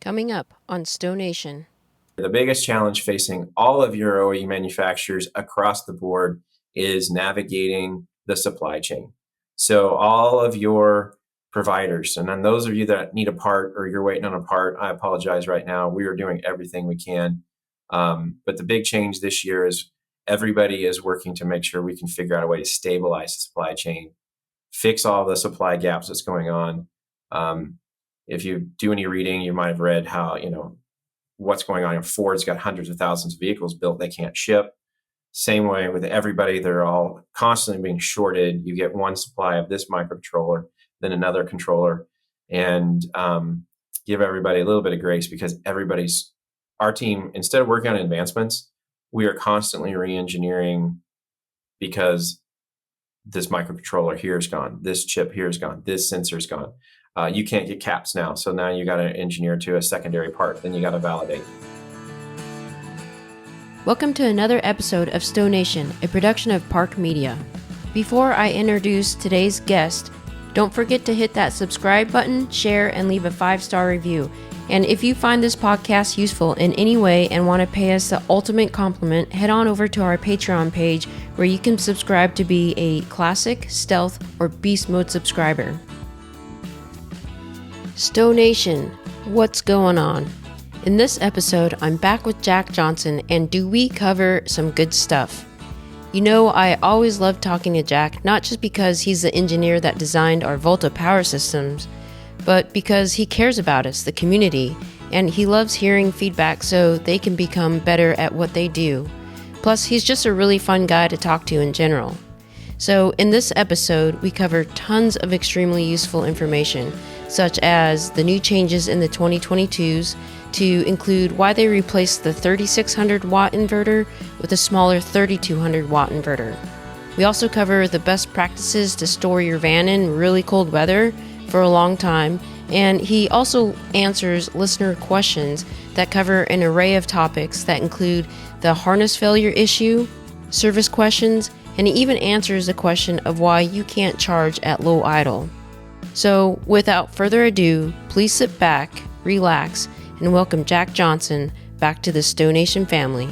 Coming up on Stowe Nation. The biggest challenge facing all of your OE manufacturers across the board is navigating the supply chain. So all of your providers, and then those of you that need a part or you're waiting on a part, I apologize right now. We are doing everything we can. But the big change this year is everybody is working to make sure we can figure out a way to stabilize the supply chain, fix all the supply gaps that's going on. If you do any reading, you might have read how, what's going on. Ford's got hundreds of thousands of vehicles built they can't ship. Same way with everybody, they're all constantly being shorted. You get one supply of this microcontroller, then another controller, and give everybody a little bit of grace because our team, instead of working on advancements, we are constantly re-engineering because this microcontroller here is gone, this chip here is gone, this sensor is gone. You can't get caps now. So now you got to engineer to a secondary part. Then you got to validate. Welcome to another episode of Stowe Nation, a production of Park Media. Before I introduce today's guest, don't forget to hit that subscribe button, share, and leave a 5-star review. And if you find this podcast useful in any way and want to pay us the ultimate compliment, head on over to our Patreon page where you can subscribe to be a Classic, Stealth, or Beast Mode subscriber. Stowe Nation, what's going on? In this episode, I'm back with Jack Johnson, and do we cover some good stuff? You know, I always love talking to Jack, not just because he's the engineer that designed our Volta power systems, but because he cares about us, the community, and he loves hearing feedback so they can become better at what they do. Plus, he's just a really fun guy to talk to in general. So in this episode, we cover tons of extremely useful information, such as the new changes in the 2022s to include why they replaced the 3600 watt inverter with a smaller 3200 watt inverter. We also cover the best practices to store your van in really cold weather for a long time, and he also answers listener questions that cover an array of topics that include the harness failure issue, service questions, and he even answers the question of why you can't charge at low idle. So, without further ado, please sit back, relax, and welcome Jack Johnson back to the Stowe Nation family.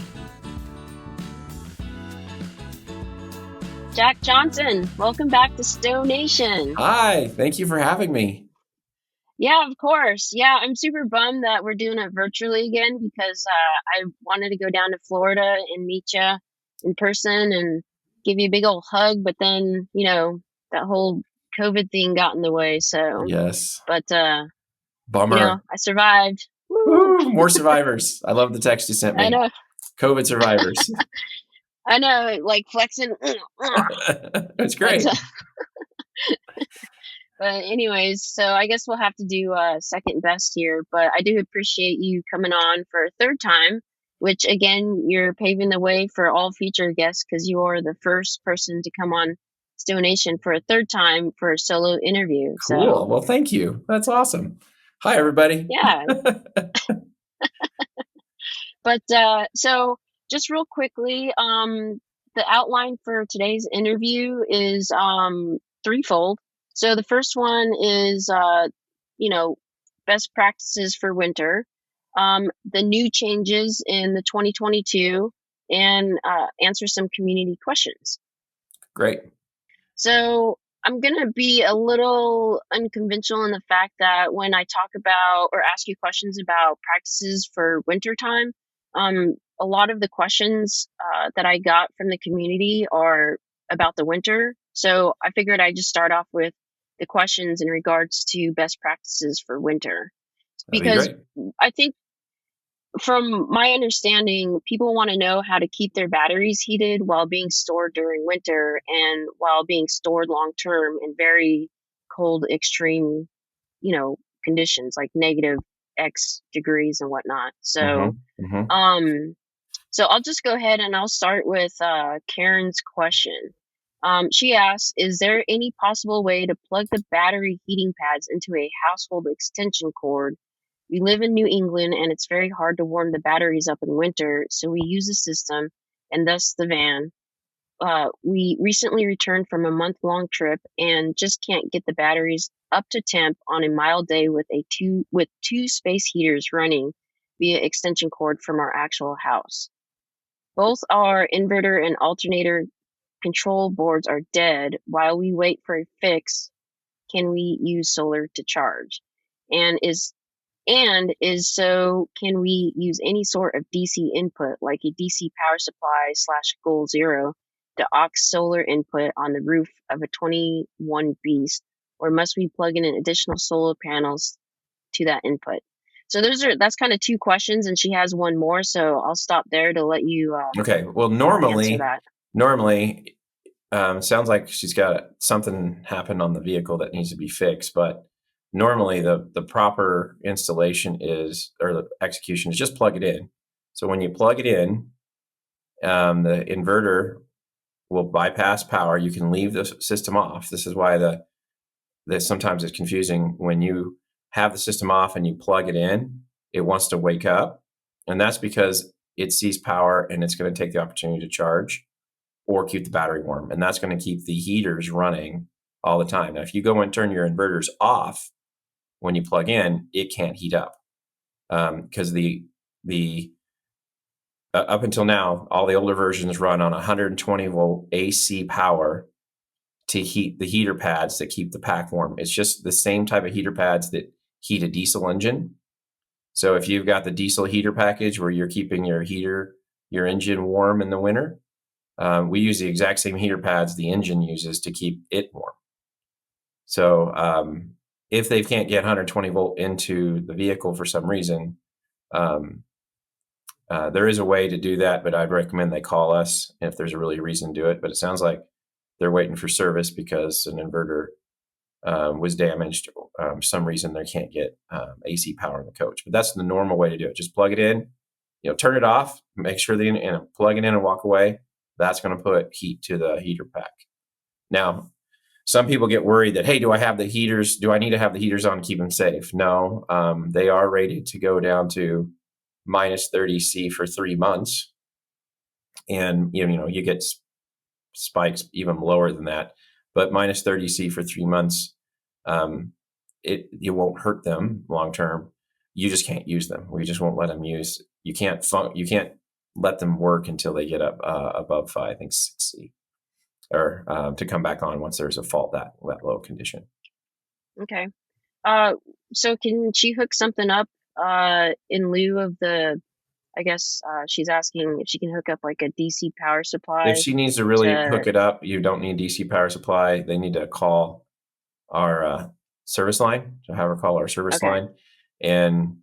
Jack Johnson, welcome back to Stowe Nation. Hi, thank you for having me. Yeah, of course. Yeah, I'm super bummed that we're doing it virtually again because I wanted to go down to Florida and meet you in person and give you a big old hug, but then, that whole COVID thing got in the way, so. Yes. But, bummer. I survived. Woo, more survivors. I love the text you sent me. I know. COVID survivors. I know, like flexing. It's great. But anyways, so I guess we'll have to do second best here. But I do appreciate you coming on for a third time, which again, you're paving the way for all future guests because you are the first person to come on Stowe Nation for a third time for a solo interview. Cool. So, well, thank you. That's awesome. Hi, everybody. Yeah. But so just real quickly, the outline for today's interview is threefold. So the first one is, best practices for winter, the new changes in the 2022, and answer some community questions. Great. So I'm going to be a little unconventional in the fact that when I talk about or ask you questions about practices for wintertime, a lot of the questions that I got from the community are about the winter. So I figured I'd just start off with the questions in regards to best practices for winter. Because I think from my understanding, people want to know how to keep their batteries heated while being stored during winter and while being stored long term in very cold, extreme, conditions like negative X degrees and whatnot. So, so I'll just go ahead and I'll start with Karen's question. She asks, is there any possible way to plug the battery heating pads into a household extension cord? We live in New England and it's very hard to warm the batteries up in winter, so we use the system and thus the van. we recently returned from a month-long trip and just can't get the batteries up to temp on a mild day with two space heaters running via extension cord from our actual house. Both our inverter and alternator control boards are dead. While we wait for a fix, can we use solar to charge? And so can we use any sort of DC input like a DC power supply / Goal Zero to aux solar input on the roof of a 21 Beast, or must we plug in additional solar panels to that input? So that's kind of two questions, and she has one more, so I'll stop there to let you Okay. Well, answer that. normally sounds like she's got something happen on the vehicle that needs to be fixed, but normally the proper installation or the execution is just plug it in. So when you plug it in, the inverter will bypass power. You can leave the system off. This is why that sometimes it's confusing. When you have the system off and you plug it in, it wants to wake up, and that's because it sees power and it's going to take the opportunity to charge or keep the battery warm, and that's going to keep the heaters running all the time. Now, if you go and turn your inverters off when you plug in, it can't heat up, because up until now, all the older versions run on 120 volt AC power to heat the heater pads that keep the pack warm. It's just the same type of heater pads that heat a diesel engine. So if you've got the diesel heater package where you're keeping your engine warm in the winter, we use the exact same heater pads the engine uses to keep it warm. So if they can't get 120 volt into the vehicle for some reason, there is a way to do that, but I'd recommend they call us if there's a really reason to do it. But it sounds like they're waiting for service because an inverter was damaged. For some reason they can't get AC power in the coach. But that's the normal way to do it. Just plug it in, turn it off, make sure plug it in and walk away. That's going to put heat to the heater pack. Now, some people get worried that, hey, do I have the heaters? Do I need to have the heaters on to keep them safe? No, they are rated to go down to minus 30 C for 3 months. And, you get spikes even lower than that, but minus 30 C for 3 months, you won't hurt them long term. You just can't use them. We just won't let them use. You can't let them work until they get up above 6 C, or to come back on once there's a fault that low condition. Okay. So can she hook something up in lieu of the, I guess she's asking if she can hook up like a DC power supply. If she needs to really hook it up, you don't need DC power supply. They need to call our service line, to have her call our service line, and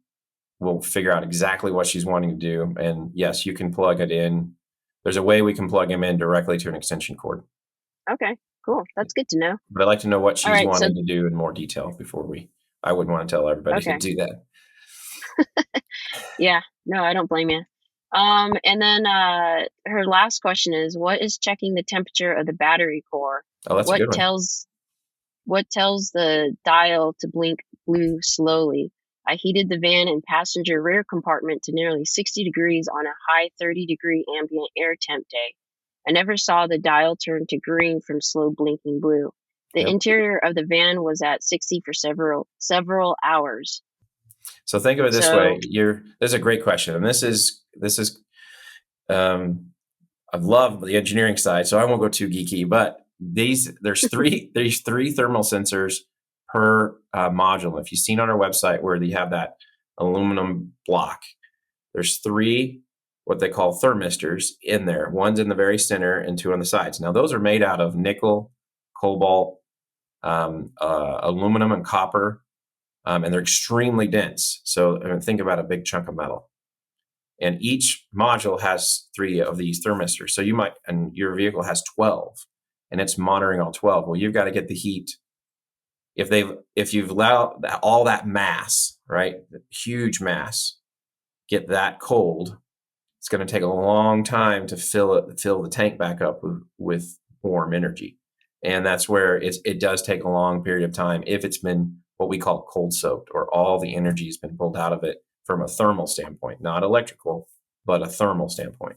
we'll figure out exactly what she's wanting to do. And yes, you can plug it in. There's a way we can plug him in directly to an extension cord. Okay, cool. That's good to know. But I'd like to know what she's wanting to do in more detail before I wouldn't want to tell everybody to do that. Yeah, no, I don't blame you. And then her last question is, what is checking the temperature of the battery core? Oh, that's a good one. What tells the dial to blink blue slowly? I heated the van and passenger rear compartment to nearly 60 degrees on a high 30-degree ambient air temp day. I never saw the dial turn to green from slow blinking blue. The interior of the van was at 60 for several hours. So think of it this way. This is a great question. And this is I love the engineering side, so I won't go too geeky, but there's three thermal sensors per module. If you've seen on our website where they have that aluminum block, there's 3 what they call thermistors in there. One's in the very center and 2 on the sides. Now those are made out of nickel, cobalt, aluminum, and copper. And they're extremely dense. So think about a big chunk of metal. And each module has 3 of these thermistors. So and your vehicle has 12, and it's monitoring all 12. Well, you've got to get the heat. If you've allowed all that mass, right, huge mass, get that cold, it's going to take a long time to fill the tank back up with warm energy. And that's where it does take a long period of time if it's been what we call cold soaked, or all the energy has been pulled out of it from a thermal standpoint, not electrical, but a thermal standpoint.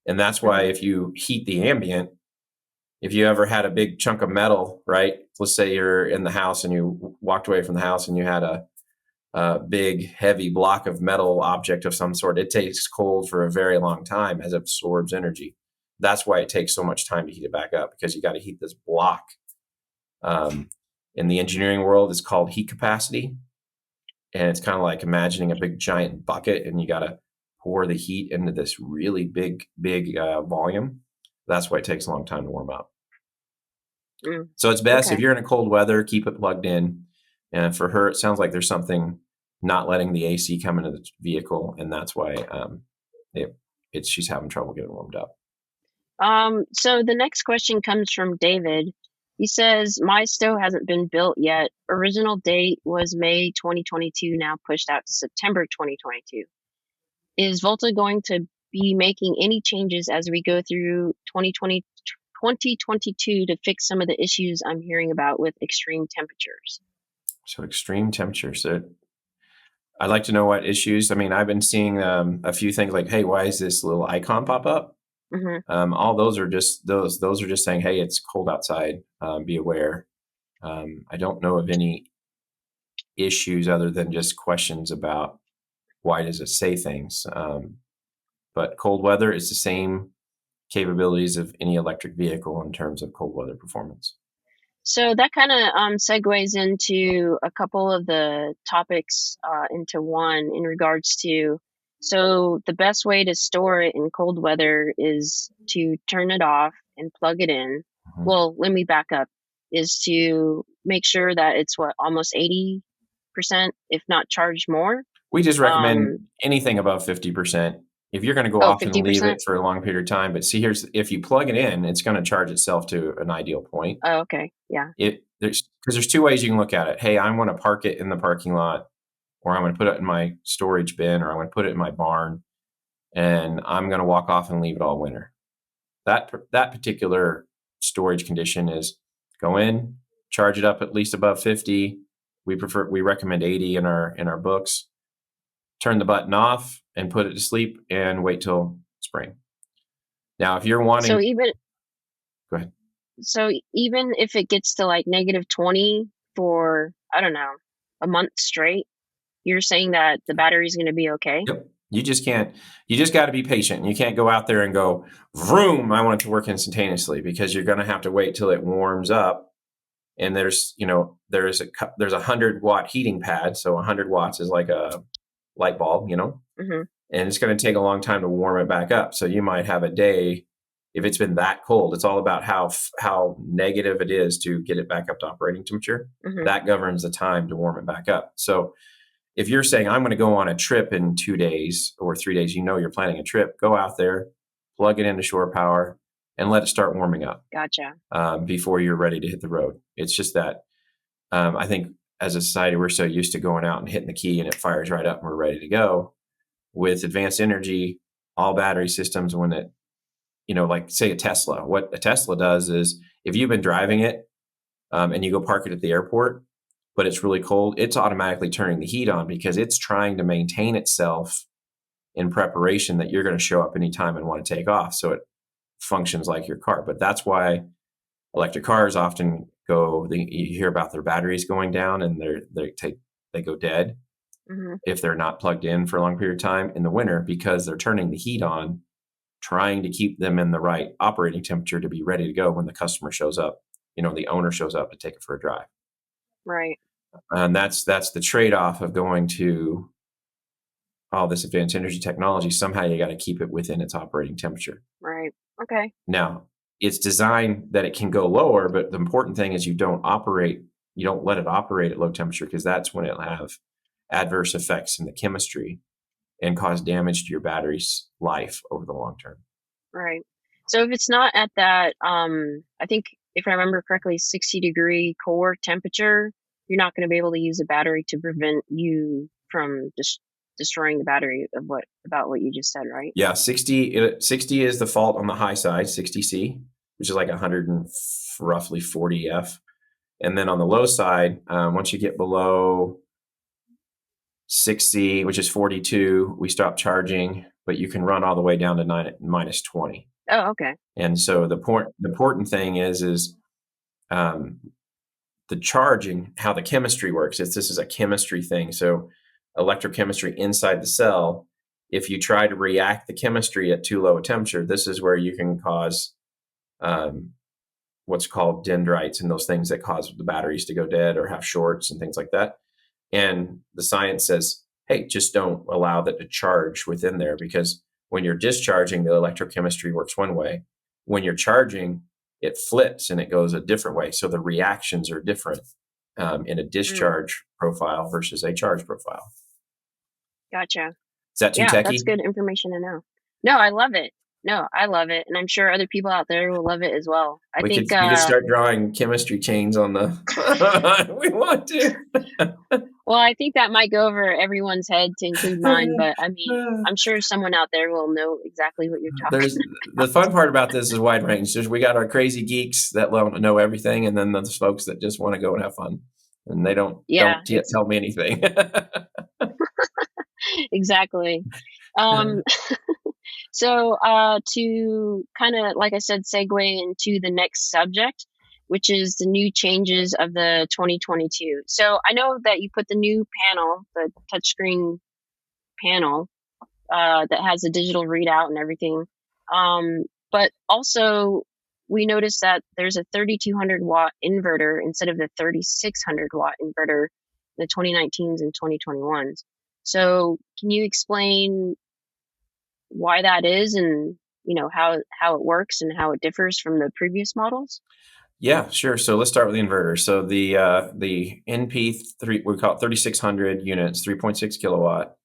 And that's why if you heat the ambient, if you ever had a big chunk of metal, right? Let's say you're in the house and you walked away from the house and you had a big, heavy block of metal object of some sort, it takes cold for a very long time as it absorbs energy. That's why it takes so much time to heat it back up, because you got to heat this block. In the engineering world, it's called heat capacity. And it's kind of like imagining a big giant bucket, and you got to pour the heat into this really big volume. That's why it takes a long time to warm up. So it's best if you're in a cold weather, keep it plugged in. And for her, it sounds like there's something not letting the AC come into the vehicle, and that's why she's having trouble getting warmed up. So the next question comes from David. He says, my Stowe hasn't been built yet. Original date was May 2022, now pushed out to September 2022. Is Volta going to be making any changes as we go through 2022 to fix some of the issues I'm hearing about with extreme temperatures? So extreme temperatures. So I'd like to know what issues. I mean, I've been seeing a few things like, hey, why is this little icon pop up? All those are just those are just saying, hey, it's cold outside. Be aware. I don't know of any issues other than just questions about why does it say things. But cold weather is the same capabilities of any electric vehicle in terms of cold weather performance. So that kind of segues into a couple of the topics into one in regards to, so the best way to store it in cold weather is to turn it off and plug it in. Well, let me back up, is to make sure that it's almost 80%, if not charged more. We just recommend anything above 50%. If you're going to go off 50%? And leave it for a long period of time, but see, if you plug it in, it's going to charge itself to an ideal point. Oh, okay. Yeah. Because there's two ways you can look at it. Hey, I want to park it in the parking lot, or I'm going to put it in my storage bin, or I'm going to put it in my barn, and I'm going to walk off and leave it all winter. That particular storage condition is go in, charge it up at least above 50. We recommend 80 in our books. Turn the button off and put it to sleep and wait till spring. Now, if you're wanting... Go ahead. So even if it gets to like -20 for, I don't know, a month straight, you're saying that the battery's going to be okay? Yep. You just got to be patient. You can't go out there and go, vroom, I want it to work instantaneously, because you're going to have to wait till it warms up. And there's a 100-watt heating pad. So 100 watts is like a light bulb, and it's going to take a long time to warm it back up. So you might have a day, if it's been that cold, it's all about how negative it is to get it back up to operating temperature. That governs the time to warm it back up. So if you're saying, I'm going to go on a trip in 2 days or 3 days, you're planning a trip, go out there, plug it into shore power, and let it start warming up. Gotcha. Before you're ready to hit the road. It's just that I think as a society, we're so used to going out and hitting the key and it fires right up and we're ready to go. With advanced energy, all battery systems, when it, like say a Tesla, what a Tesla does is if you've been driving it and you go park it at the airport, but it's really cold, it's automatically turning the heat on because it's trying to maintain itself in preparation that you're going to show up anytime and want to take off. So it functions like your car. But that's why electric cars often you hear about their batteries going down and they go dead if they're not plugged in for a long period of time in the winter, because they're turning the heat on, trying to keep them in the right operating temperature to be ready to go when the customer shows up, the owner shows up to take it for a drive. Right. And that's the trade-off of going to all this advanced energy technology. Somehow you got to keep it within its operating temperature. Right. Okay. Now, it's designed that it can go lower, but the important thing is you don't let it operate at low temperature, because that's when it'll have adverse effects in the chemistry and cause damage to your battery's life over the long term. Right. So if it's not at that, I think if I remember correctly, 60-degree core temperature, you're not going to be able to use a battery to prevent you from destroying the battery about what you just said, right? Yeah, 60 is the fault on the high side, 60C, which is like 100 and roughly 40 F. And then on the low side, once you get below 60, which is 42, we stop charging. but you can run all the way down to -20. Oh, okay. And so the important thing is the charging, how the chemistry works. This is a chemistry thing. So electrochemistry inside the cell, if you try to react the chemistry at too low a temperature, this is where you can cause what's called dendrites and those things that cause the batteries to go dead or have shorts and things like that. And the science says, hey, just don't allow that to charge within there, because when you're discharging, the electrochemistry works one way. When you're charging, it flips and it goes a different way. So the reactions are different in a discharge profile versus a charge profile. Gotcha. Is that too Yeah, techy? that's good information to know. No, I love it. No, I love it. And I'm sure other people out there will love it as well. I We think could start drawing chemistry chains on the we want to. well, I think that might go over everyone's head to include mine, but I mean, I'm sure someone out there will know exactly what you're talking about. The fun part about this is wide range. We got our crazy geeks that know everything, and then those folks that just want to go and have fun, and they don't tell me anything. Exactly. So to kind of, like I said, segue into the next subject, which is the new changes of the 2022. So I know that you put the new panel, the touchscreen panel, that has a digital readout and everything. But also we noticed that there's a 3200 watt inverter instead of the 3600 watt inverter in the 2019s and 2021s. So can you explain why that is, and how it works and how it differs from the previous models? Yeah, sure. So let's start with the inverter. So the NP3, we call it 3600 units, 3.6 kilowatt.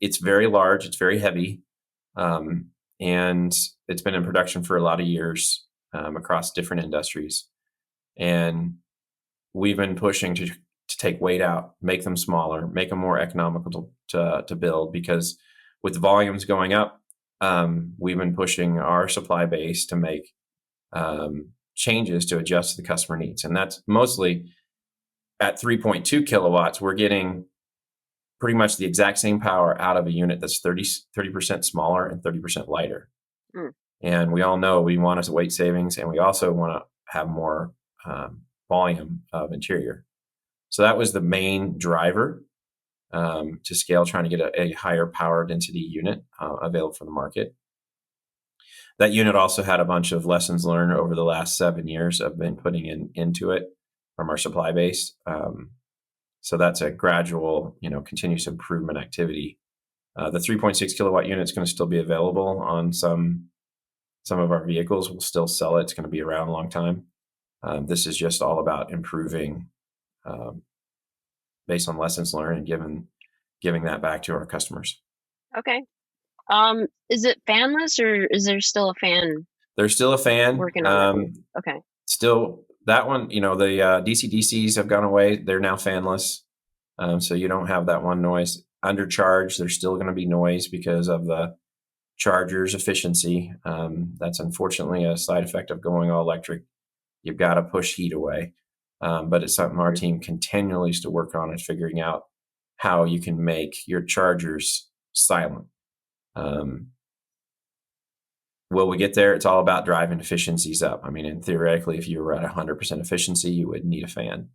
It's very large. It's very heavy, and it's been in production for a lot of years across different industries. And we've been pushing to take weight out, make them smaller, make them more economical to build, because with volumes going up, we've been pushing our supply base to make changes to adjust to the customer needs. And that's mostly at 3.2 kilowatts, we're getting pretty much the exact same power out of a unit that's 30% smaller and 30% lighter. And we all know we want weight savings, and we also want to have more volume of interior. So that was the main driver to scale, trying to get a higher power density unit available for the market. That unit also had a bunch of lessons learned over the last 7 years I've been putting into it from our supply base. So that's a gradual, continuous improvement activity. The 3.6 kilowatt unit is going to still be available on some of our vehicles. We'll still sell it. It's going to be around a long time. This is just all about improving based on lessons learned and giving that back to our customers. Okay. Is it fanless, or is there still a fan? There's still a fan. Working on it. Okay. Still, that one, the DC-DCs have gone away. They're now fanless. So you don't have that one noise. Undercharge, there's still going to be noise because of the charger's efficiency. That's unfortunately a side effect of going all electric. You've got to push heat away. But it's something our team continually is to work on, is figuring out how you can make your chargers silent. Will we get there? It's all about driving efficiencies up. I mean, and theoretically, if you were at 100% efficiency, you would need a fan.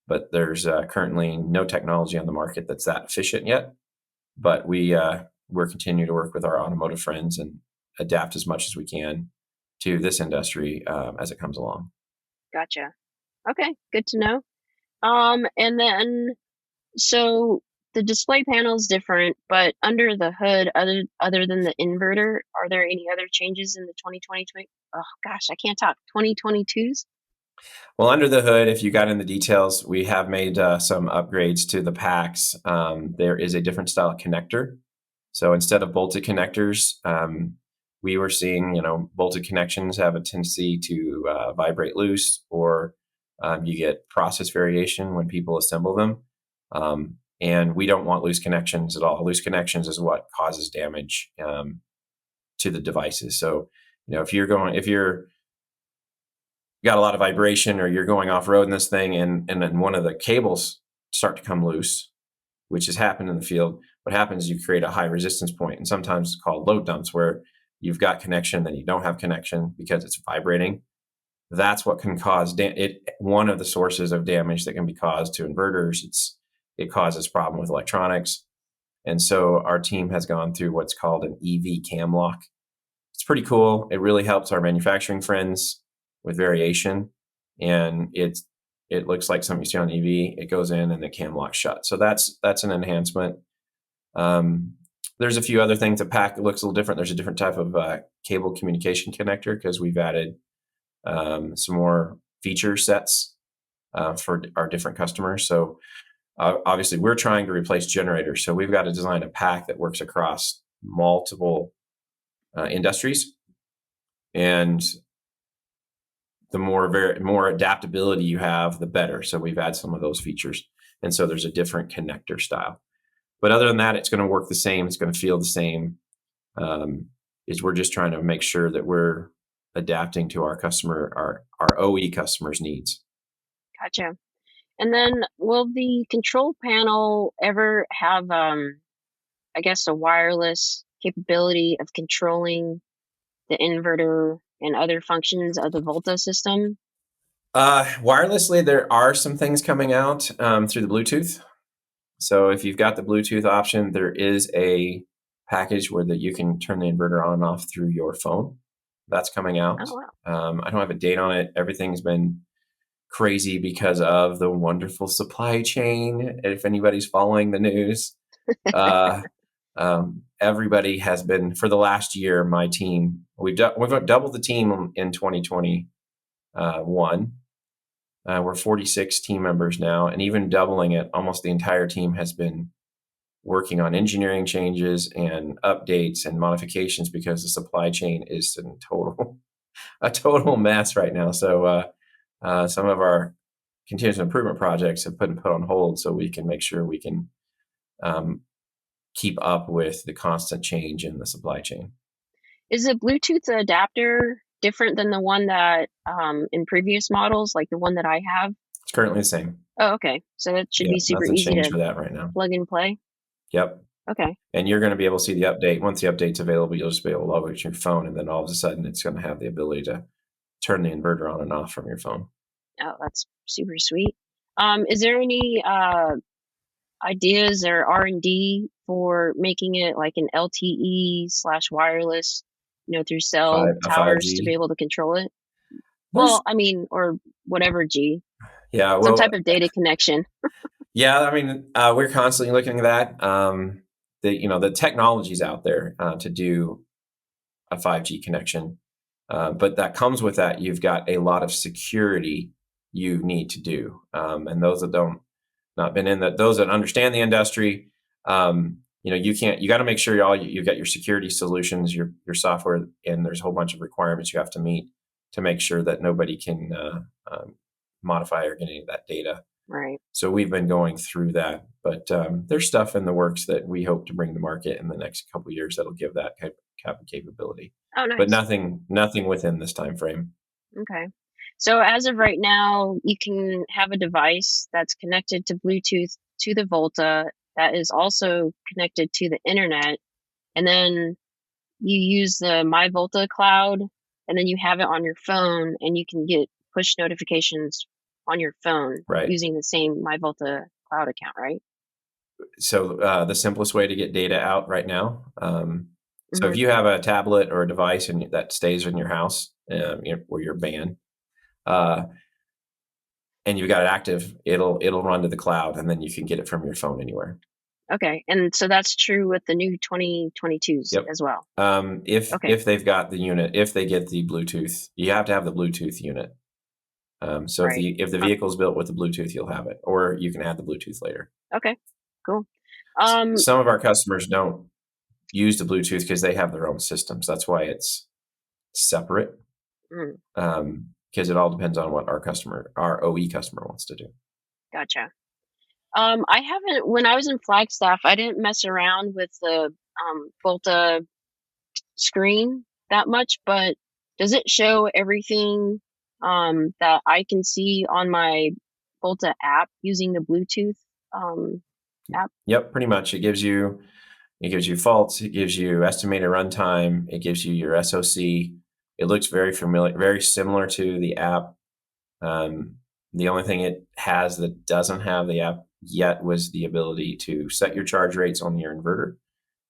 But there's currently no technology on the market that's that efficient yet. But we're continuing to work with our automotive friends and adapt as much as we can to this industry as it comes along. Gotcha. Okay, good to know. And then, so the display panel is different, but under the hood, other than the inverter, are there any other changes in the 2022? Oh gosh, I can't talk. 2022s? Well, under the hood, if you got in the details, we have made some upgrades to the packs. There is a different style of connector. So instead of bolted connectors, we were seeing, bolted connections have a tendency to vibrate loose, or you get process variation when people assemble them. And we don't want loose connections at all. Loose connections is what causes damage to the devices. So, if you're got a lot of vibration, or you're going off road in this thing, and then one of the cables start to come loose, which has happened in the field. What happens is you create a high resistance point, and sometimes it's called load dumps, where you've got connection, then you don't have connection because it's vibrating. That's what can cause one of the sources of damage that can be caused to inverters. It causes problem with electronics. And so our team has gone through what's called an EV cam lock. It's pretty cool. It really helps our manufacturing friends with variation. And it looks like something you see on EV. It goes in and the cam locks shut. So that's an enhancement. There's a few other things. The pack looks a little different. There's a different type of cable communication connector because we've added some more feature sets for our different customers. So obviously we're trying to replace generators. So we've got to design a pack that works across multiple industries. And the more adaptability you have, the better. So we've added some of those features. And so there's a different connector style. But other than that, it's going to work the same. It's going to feel the same. We're just trying to make sure that we're adapting to our OE customers' needs. Gotcha. And then will the control panel ever have, I guess, a wireless capability of controlling the inverter and other functions of the Volta system? Wirelessly, there are some things coming out through the Bluetooth. So if you've got the Bluetooth option, there is a package where that you can turn the inverter on and off through your phone. That's coming out. Oh, wow. I don't have a date on it. Everything's been crazy because of the wonderful supply chain. If anybody's following the news, everybody has been, for the last year, my team, we've doubled the team in 2021. We're 46 team members now, and even doubling it, almost the entire team has been working on engineering changes and updates and modifications because the supply chain is a total mess right now. So some of our continuous improvement projects have been put on hold so we can make sure we can keep up with the constant change in the supply chain. Is the Bluetooth adapter different than the one that in previous models, like the one that I have? It's currently the same. Oh, okay. So that should be super easy to for that right now. Plug and play. Yep. Okay. And you're going to be able to see the update. Once the update's available, you'll just be able to log it to your phone, and then all of a sudden it's going to have the ability to turn the inverter on and off from your phone. Oh, that's super sweet. Is there any ideas or R&D for making it like an LTE/wireless, through cell towers 5G. to be able to control it? Well, I mean, or whatever G. Yeah, well, some type of data connection. Yeah, I mean, we're constantly looking at that. The technology's out there to do a 5G connection, but that comes with that. You've got a lot of security you need to do, and those that those that understand the industry, you got to make sure you've got your security solutions, your software, and there's a whole bunch of requirements you have to meet to make sure that nobody can modify or get any of that data. Right. So we've been going through that, but there's stuff in the works that we hope to bring to market in the next couple of years that'll give that type of capability. Oh, nice. But nothing within this time frame. Okay. So as of right now, you can have a device that's connected to Bluetooth to the Volta that is also connected to the internet, and then you use the My Volta cloud, and then you have it on your phone, and you can get push notifications on your phone using the same My Volta cloud account, right? So the simplest way to get data out right now. So if you have a tablet or a device and that stays in your house where you're banned, and you've got it active, it'll run to the cloud, and then you can get it from your phone anywhere. Okay, and so that's true with the new 2022s as well. If they've got the unit, if they get the Bluetooth, you have to have the Bluetooth unit. So if the vehicle's built with the Bluetooth, you'll have it, or you can add the Bluetooth later. Okay, cool. Some of our customers don't use the Bluetooth because they have their own systems. That's why it's separate. Because it all depends on what our OE customer wants to do. Gotcha. I haven't, when I was in Flagstaff, I didn't mess around with the Volta screen that much, but does it show everything that I can see on my Volta app using the Bluetooth app? Yep, pretty much. It gives you faults, it gives you estimated runtime, it gives you your SOC. It looks very familiar, very similar to the app. The only thing it has that doesn't have the app yet was the ability to set your charge rates on your inverter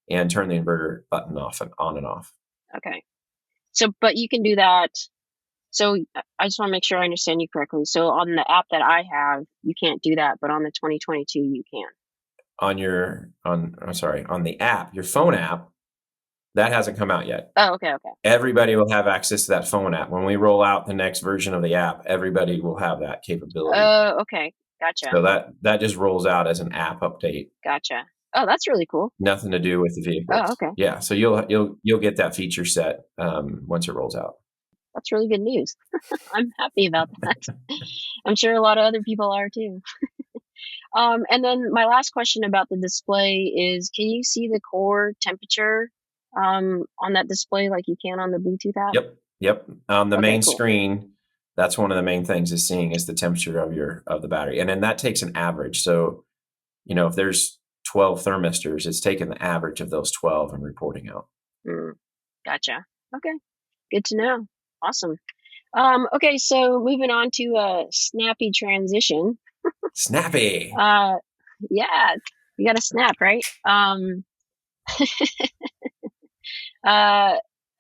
and turn the inverter button off and on and off. Okay. So, but you can do that. So I just want to make sure I understand you correctly. So on the app that I have, you can't do that, but on the 2022, you can. On the app, your phone app, that hasn't come out yet. Oh, okay. Everybody will have access to that phone app. When we roll out the next version of the app, everybody will have that capability. Oh, okay. Gotcha. So that just rolls out as an app update. Gotcha. Oh, that's really cool. Nothing to do with the vehicles. Oh, okay. Yeah. So you'll get that feature set once it rolls out. That's really good news. I'm happy about that. I'm sure a lot of other people are too. And then my last question about the display is, can you see the core temperature on that display like you can on the Bluetooth app? Yep. On the main screen, that's one of the main things is the temperature of the battery. And then that takes an average. So, if there's 12 thermistors, it's taking the average of those 12 and reporting out. Gotcha. Okay. Good to know. Awesome. Okay, so moving on to a snappy transition. Snappy. Yeah, you got to snap, right?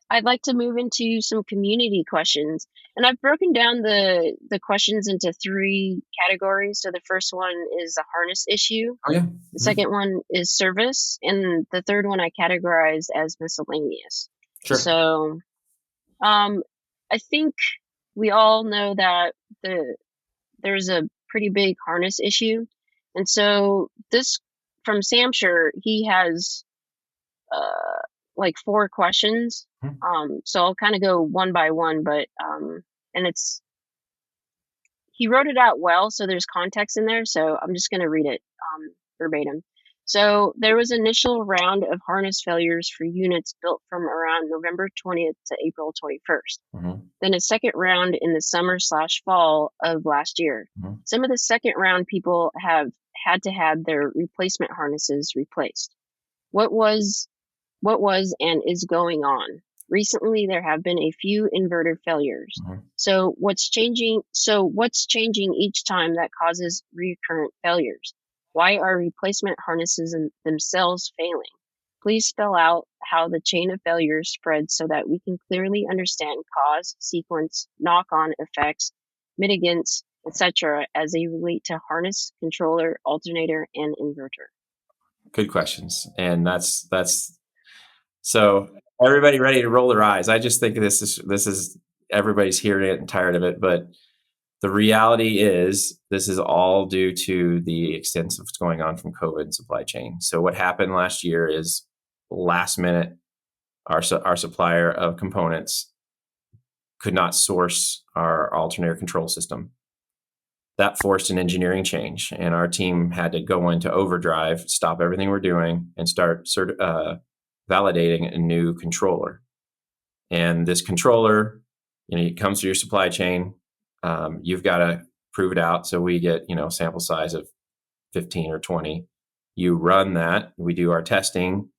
I'd like to move into some community questions, and I've broken down the questions into 3 categories. So the first one is the harness issue. Oh yeah. The second one is service, and the third one I categorized as miscellaneous. Sure. So, I think we all know that there's a pretty big harness issue. And so this from Samshire, he has like 4 questions. So I'll kind of go one by one, but and he wrote it out well, so there's context in there. So I'm just going to read it verbatim. So there was an initial round of harness failures for units built from around November 20th to April 21st. Then a second round in the summer/fall of last year. Some of the second round people have had to have their replacement harnesses replaced. What was and is going on? Recently, there have been a few inverter failures. So what's changing each time that causes recurrent failures? Why are replacement harnesses themselves failing? Please spell out how the chain of failures spreads so that we can clearly understand cause, sequence, knock-on effects, mitigants, etc. as they relate to harness, controller, alternator, and inverter. Good questions. And that's so everybody ready to roll their eyes. I just think this is everybody's hearing it and tired of it, but the reality is this is all due to the extent of what's going on from COVID and supply chain. So what happened last year is last minute, our supplier of components could not source our alternator control system. That forced an engineering change, and our team had to go into overdrive, stop everything we're doing, and start validating a new controller. And this controller, it comes through your supply chain. You've got to prove it out. So we get, sample size of 15 or 20. You run that, we do our testing,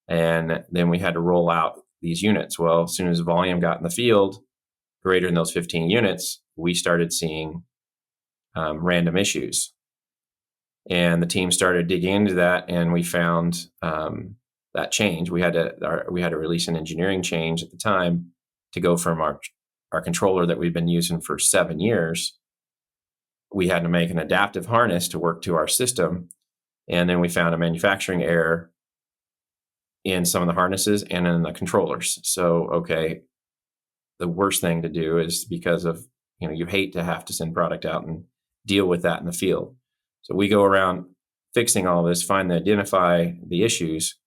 and then we had to roll out these units. Well, as soon as volume got in the field, greater than those 15 units, we started seeing random issues. And the team started digging into that, and we found that change. We had to release an engineering change at the time to go from our controller that we've been using for 7 years. We had to make an adaptive harness to work to our system. And then we found a manufacturing error in some of the harnesses and in the controllers. So, okay, the worst thing to do is because of, you hate to have to send product out and deal with that in the field. So we go around fixing all this, identify the issues.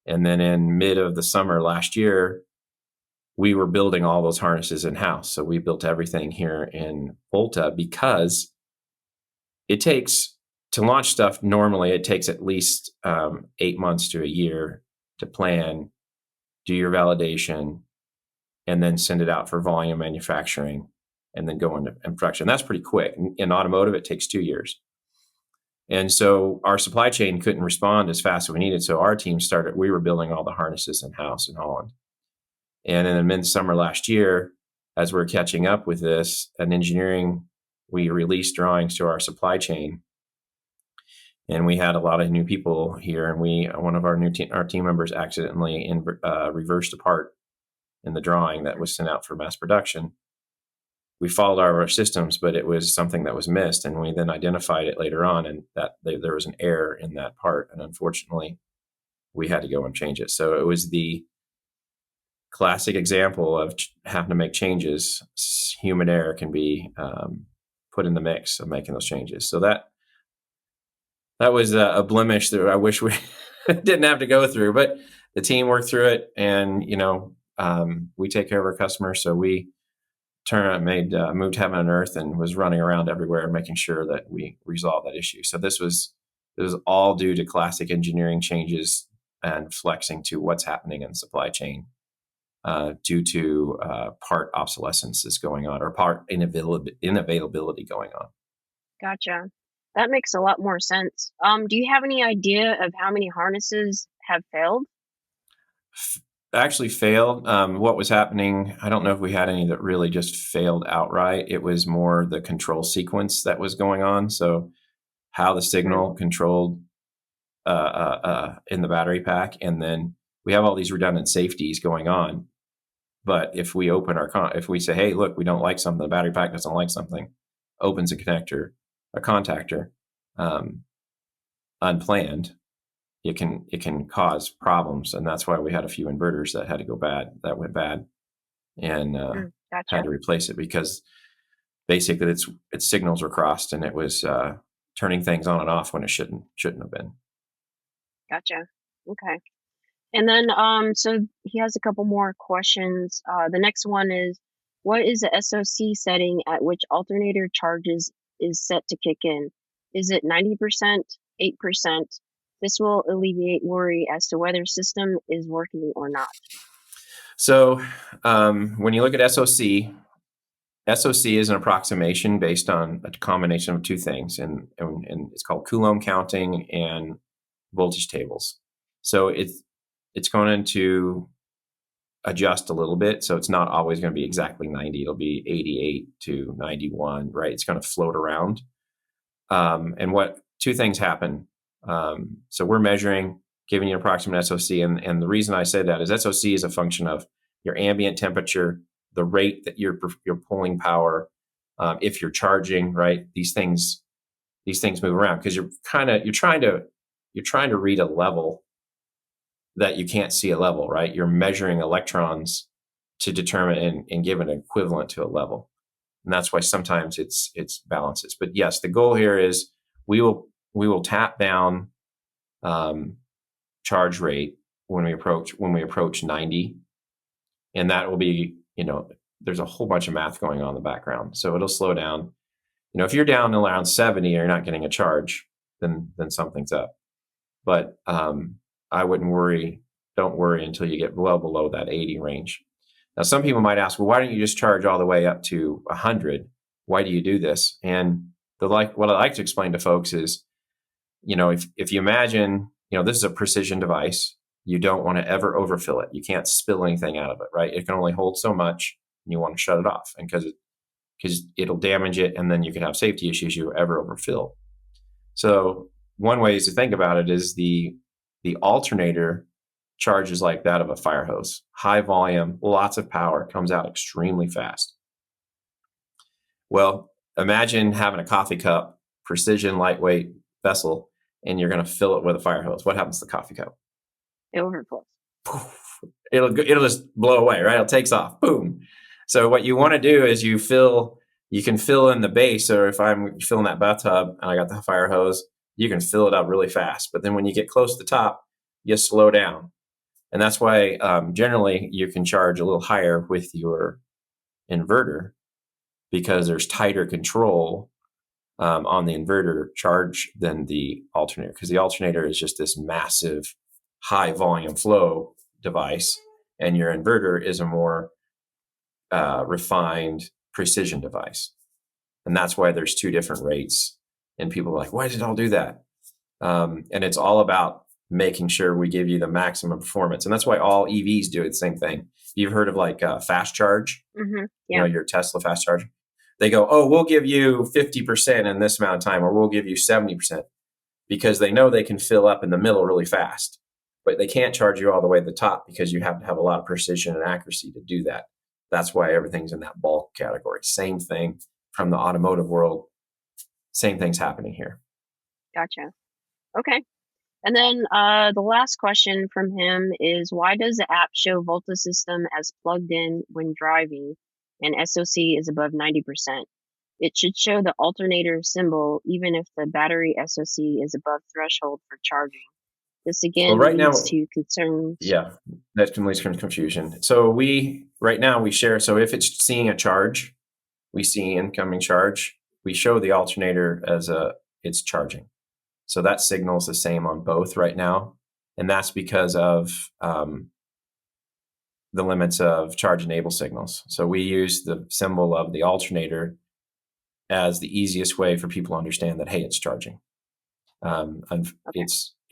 And then in mid of the summer last year, we were building all those harnesses in-house. So we built everything here in Volta because it takes to launch stuff. Normally it takes at least 8 months to a year to plan, do your validation, and then send it out for volume manufacturing and then go into production. That's pretty quick. In automotive, it takes 2 years. And so our supply chain couldn't respond as fast as we needed. So our team we were building all the harnesses in-house in Holland. And in the midsummer last year, as we're catching up with this, we released drawings to our supply chain. And we had a lot of new people here, and one of our team members accidentally reversed a part in the drawing that was sent out for mass production. We followed our systems, but it was something that was missed, and we then identified it later on, and that there was an error in that part, and unfortunately, we had to go and change it. So it was the classic example of having to make changes. Human error can be put in the mix of making those changes. So that was a blemish that I wish we didn't have to go through, but the team worked through it, and we take care of our customers. So we moved heaven and earth and was running around everywhere making sure that we resolved that issue. So this was all due to classic engineering changes and flexing to what's happening in the supply chain due to part obsolescence is going on, or part inavailability going on. Gotcha. That makes a lot more sense. Do you have any idea of how many harnesses have failed? Actually failed. What was happening, I don't know if we had any that really just failed outright. It was more the control sequence that was going on. So how the signal controlled in the battery pack. And then we have all these redundant safeties going on. But if we open if we say, hey, look, we don't like something, the battery pack doesn't like something, opens a contactor, unplanned, it can cause problems. And that's why we had a few inverters that went bad and had to replace it, because basically its signals were crossed, and it was turning things on and off when it shouldn't have been. Gotcha. Okay. And then, so he has a couple more questions. The next one is, what is the SOC setting at which alternator charges is set to kick in? Is it 90%, 8%? This will alleviate worry as to whether system is working or not. So when you look at SOC is an approximation based on a combination of two things, and it's called Coulomb counting and voltage tables. So it's going to adjust a little bit. So it's not always going to be exactly 90. It'll be 88 to 91, right? It's going to float around. And two things happen. So we're measuring, giving you an approximate SOC. And the reason I say that is SOC is a function of your ambient temperature, the rate that you're pulling power. If you're charging, right? These things move around because you're trying to read a level that you can't see a level, right? You're measuring electrons to determine and give an equivalent to a level. And that's why sometimes it's balances. But yes, the goal here is we will tap down charge rate when we approach 90. And that will be, there's a whole bunch of math going on in the background. So it'll slow down. If you're down around 70 and you're not getting a charge, then something's up. But I wouldn't worry. Don't worry until you get well below that 80 range. Now, some people might ask, well, why don't you just charge all the way up to 100? Why do you do this? And what I like to explain to folks is, if you imagine, this is a precision device, you don't want to ever overfill it. You can't spill anything out of it, right? It can only hold so much, and you want to shut it off, and because it'll damage it, and then you could have safety issues you ever overfill. So one way is to think about it is the alternator charges like that of a fire hose. High volume, lots of power, comes out extremely fast. Well, imagine having a coffee cup, precision, lightweight vessel, and you're going to fill it with a fire hose. What happens to the coffee cup? It overflows. It'll just blow away, right? It takes off. Boom. So what you want to do is you can fill in the base. Or if I'm filling that bathtub and I got the fire hose, you can fill it up really fast. But then when you get close to the top, you slow down. And that's why generally you can charge a little higher with your inverter, because there's tighter control on the inverter charge than the alternator, because the alternator is just this massive high volume flow device, and your inverter is a more refined precision device. And that's why there's two different rates And people are like, why did it all do that? And it's all about making sure we give you the maximum performance. And that's why all EVs do the same thing. You've heard of like fast charge, Yeah. Your Tesla fast charge. They go, oh, we'll give you 50% in this amount of time, or we'll give you 70%, because they know they can fill up in the middle really fast. But they can't charge you all the way to the top because you have to have a lot of precision and accuracy to do that. That's why everything's in that bulk category. Same thing from the automotive world. Same thing's happening here. Gotcha. Okay. And then the last question from him is, why does the app show Volta system as plugged in when driving and SOC is above 90%? It should show the alternator symbol even if the battery SOC is above threshold for charging. This again leads to concerns. Yeah, that can lead to confusion. So right now we share. So if it's seeing a charge, we see incoming charge. We show the alternator as it's charging. So that signal is the same on both right now, and that's because of the limits of charge enable signals. So we use the symbol of the alternator as the easiest way for people to understand that, hey, it's charging.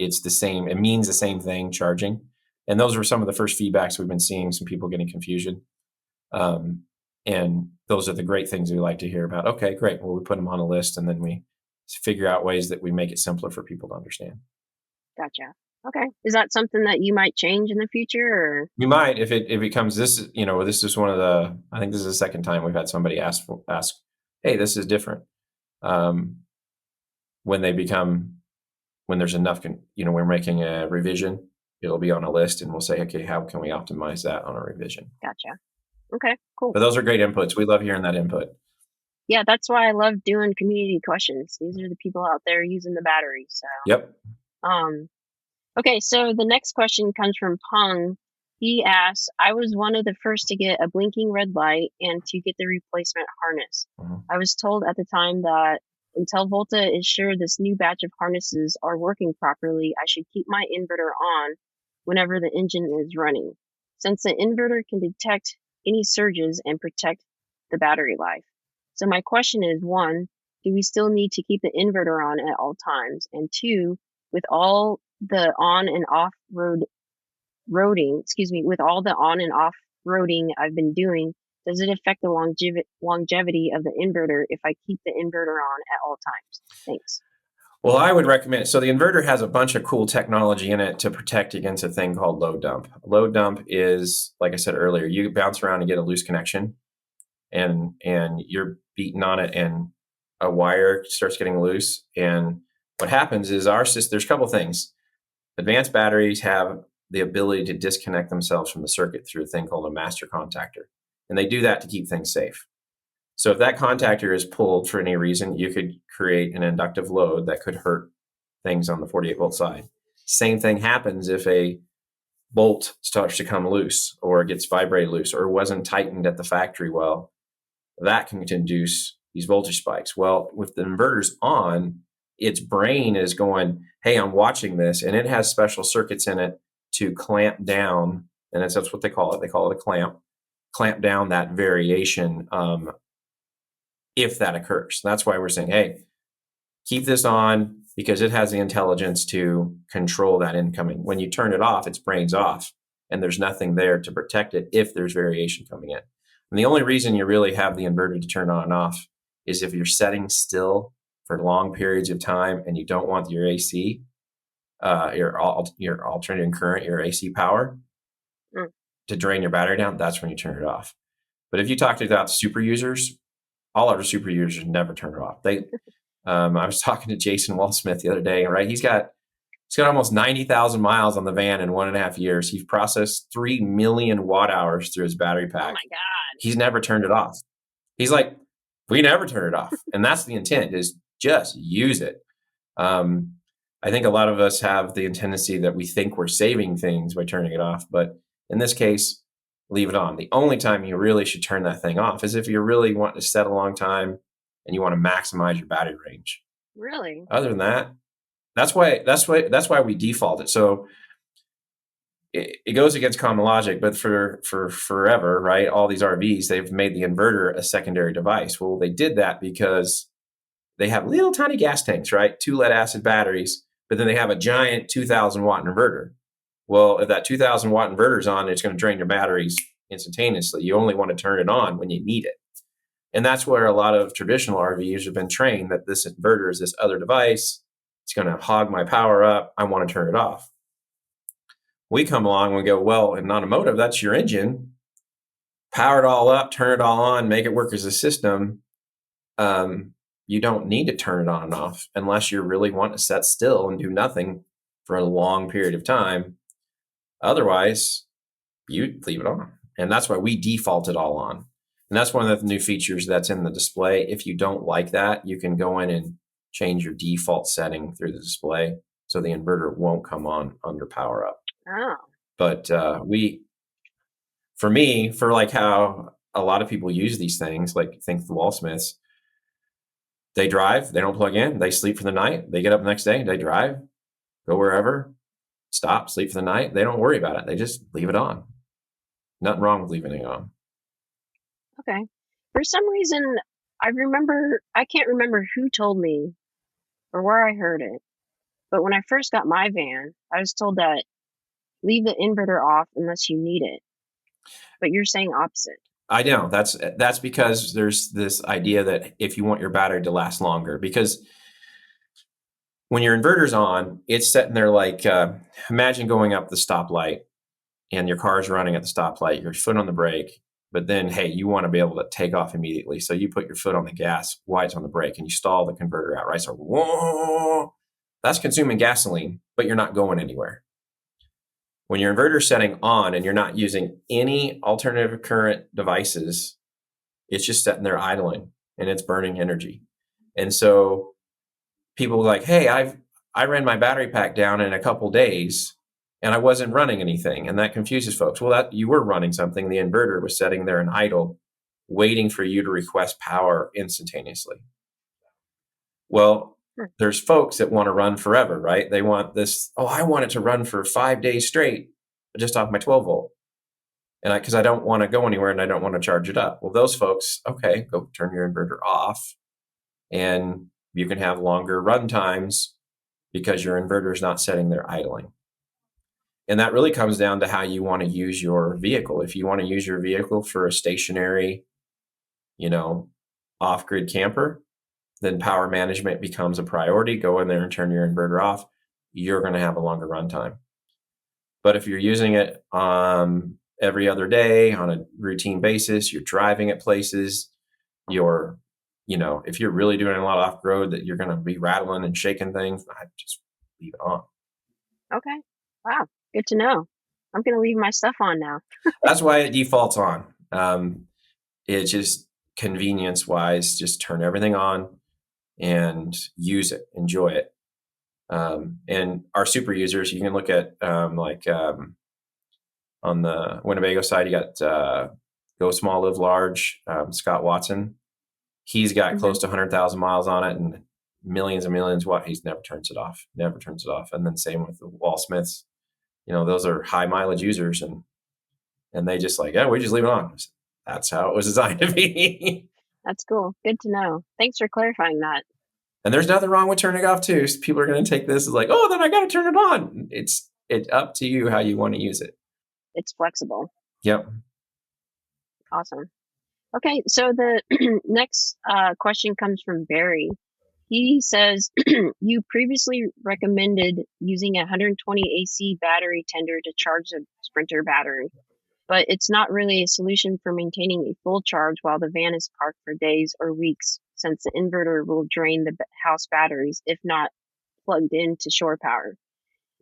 It's the same. It means the same thing, charging. And those were some of the first feedbacks we've been seeing, some people getting confusion. And those are the great things we like to hear about. Okay, great. Well, we put them on a list, and then we figure out ways that we make it simpler for people to understand. Gotcha. Okay. Is that something that you might change in the future, or? We might, if it becomes this, this is one of the, I think this is the second time we've had somebody ask, hey, this is different. When there's enough, we're making a revision, it'll be on a list, and we'll say, okay, how can we optimize that on a revision? Gotcha. Okay, cool. But those are great inputs. We love hearing that input. Yeah, that's why I love doing community questions. These are the people out there using the battery. So. Yep. Okay, so the next question comes from Pung. He asks, I was one of the first to get a blinking red light and to get the replacement harness. I was told at the time that until Volta is sure this new batch of harnesses are working properly, I should keep my inverter on whenever the engine is running, since the inverter can detect any surges and protect the battery life. So my question is, 1, do we still need to keep the inverter on at all times? And 2, with all the on and off roading I've been doing, does it affect the longevity of the inverter if I keep the inverter on at all times? Thanks. Well, I would recommend, so the inverter has a bunch of cool technology in it to protect against a thing called load dump. Load dump is, like I said earlier, you bounce around and get a loose connection, and you're beating on it and a wire starts getting loose. And what happens is there's a couple things. Advanced batteries have the ability to disconnect themselves from the circuit through a thing called a master contactor. And they do that to keep things safe. So if that contactor is pulled for any reason, you could create an inductive load that could hurt things on the 48 volt side. Same thing happens if a bolt starts to come loose or gets vibrated loose or wasn't tightened at the factory well. That can induce these voltage spikes. Well, with the inverters on, its brain is going, hey, I'm watching this, and it has special circuits in it to clamp down, and that's what they call it. They call it a clamp down that variation if that occurs. That's why we're saying, hey, keep this on, because it has the intelligence to control that incoming. When you turn it off, its brain's off, and there's nothing there to protect it if there's variation coming in. And the only reason you really have the inverter to turn on and off is if you're setting still for long periods of time and you don't want your AC, your alternating current, your AC power to drain your battery down, that's when you turn it off. But if you talk about super users, all our super users never turn it off. I was talking to Jason Walsmith the other day, right? He's got almost 90,000 miles on the van in 1.5 years. He's processed 3 million watt hours through his battery pack. Oh my God. He's never turned it off. He's like, we never turn it off. And that's the intent, is just use it. I think a lot of us have the tendency that we think we're saving things by turning it off. But in this case, leave it on. The only time you really should turn that thing off is if you're really wanting to set a long time and you want to maximize your battery range. Really? Other than that, that's why we default it. So it goes against common logic, but for forever, right? All these RVs, they've made the inverter a secondary device. Well, they did that because they have little tiny gas tanks, right? 2 lead acid batteries, but then they have a giant 2,000 watt inverter. Well, if that 2,000 watt inverter is on, it's going to drain your batteries instantaneously. You only want to turn it on when you need it. And that's where a lot of traditional RVs have been trained, that this inverter is this other device. It's going to hog my power up. I want to turn it off. We come along and we go, well, in automotive, that's your engine. Power it all up, turn it all on, make it work as a system. You don't need to turn it on and off unless you really want to sit still and do nothing for a long period of time. Otherwise, you leave it on. And that's why we default it all on. And that's one of the new features that's in the display. If you don't like that, you can go in and change your default setting through the display so the inverter won't come on under power up. Oh. But for like how a lot of people use these things, like think the Walsmiths, they drive, they don't plug in, they sleep for the night, they get up the next day, they drive, go wherever, stop, sleep for the night. They don't worry about it. They just leave it on. Nothing wrong with leaving it on. Okay. For some reason, I can't remember who told me or where I heard it, but when I first got my van, I was told that leave the inverter off unless you need it. But you're saying opposite. I know. That's because there's this idea that if you want your battery to last longer, because when your inverter's on, it's sitting there like, imagine going up the stoplight and your car's running at the stoplight, your foot on the brake, but then, hey, you want to be able to take off immediately. So you put your foot on the gas while it's on the brake and you stall the converter out, right? So, whoa, that's consuming gasoline, but you're not going anywhere. When your inverter's setting on and you're not using any alternative current devices, it's just sitting there idling and it's burning energy. And so people are like, hey, I ran my battery pack down in a couple days and I wasn't running anything. And that confuses folks. Well, that you were running something. The inverter was sitting there and idle, waiting for you to request power instantaneously. Well, there's folks that want to run forever, right? They want this, I want it to run for 5 days straight, just off my 12 volt. And because I don't want to go anywhere and I don't want to charge it up. Well, those folks, okay, go turn your inverter off and you can have longer run times because your inverter is not sitting there idling. And that really comes down to how you want to use your vehicle. If you want to use your vehicle for a stationary, off-grid camper, then power management becomes a priority. Go in there and turn your inverter off. You're going to have a longer runtime. But if you're using it every other day on a routine basis, you're driving at places, if you're really doing a lot off-road that you're going to be rattling and shaking things, I just leave it on. Okay. Wow. Good to know. I'm going to leave my stuff on now. That's why it defaults on. It's just convenience-wise, just turn everything on and use it, enjoy it. And our super users, you can look at on the Winnebago side, you got Go Small, Live Large, Scott Watson. He's got close to 100,000 miles on it and millions and millions. He never turns it off. And then same with the Walsmiths. Those are high mileage users and they just like, we just leave it on. That's how it was designed to be. That's cool. Good to know. Thanks for clarifying that. And there's nothing wrong with turning it off too. So people are going to take this as like, then I got to turn it on. It's up to you how you want to use it. It's flexible. Yep. Awesome. Okay. So the next question comes from Barry. He says, you previously recommended using a 120 AC battery tender to charge a Sprinter battery, but it's not really a solution for maintaining a full charge while the van is parked for days or weeks, since the inverter will drain the house batteries if not plugged into shore power.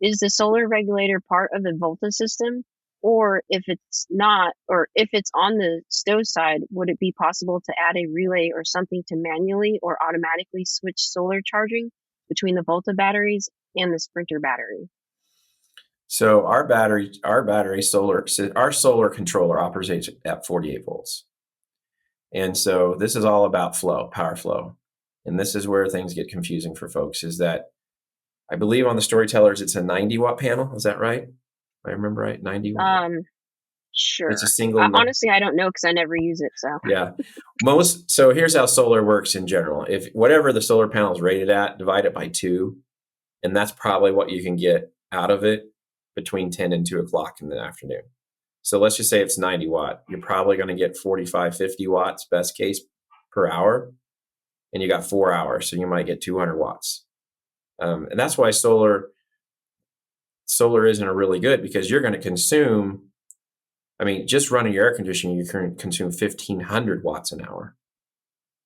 Is the solar regulator part of the Volta system? Or if it's not, or if it's on the Stowe side, would it be possible to add a relay or something to manually or automatically switch solar charging between the Volta batteries and the Sprinter battery? So our solar controller operates at 48 volts. And so this is all about power flow. And this is where things get confusing for folks, is that I believe on the Storytellers, it's a 90 watt panel. Is that right? If I remember right, 90 watt. Sure. It's a single. Honestly, I don't know because I never use it. So Yeah. So here's how solar works in general. If whatever the solar panel is rated at, divide it by 2, and that's probably what you can get out of it between 10 and 2 o'clock in the afternoon. So let's just say it's 90 watt. You're probably going to get 45, 50 watts best case per hour, and you got 4 hours, so you might get 200 watts. And that's why solar isn't really good, because you're going to consume, I mean, just running your air conditioning, you can consume 1,500 watts an hour.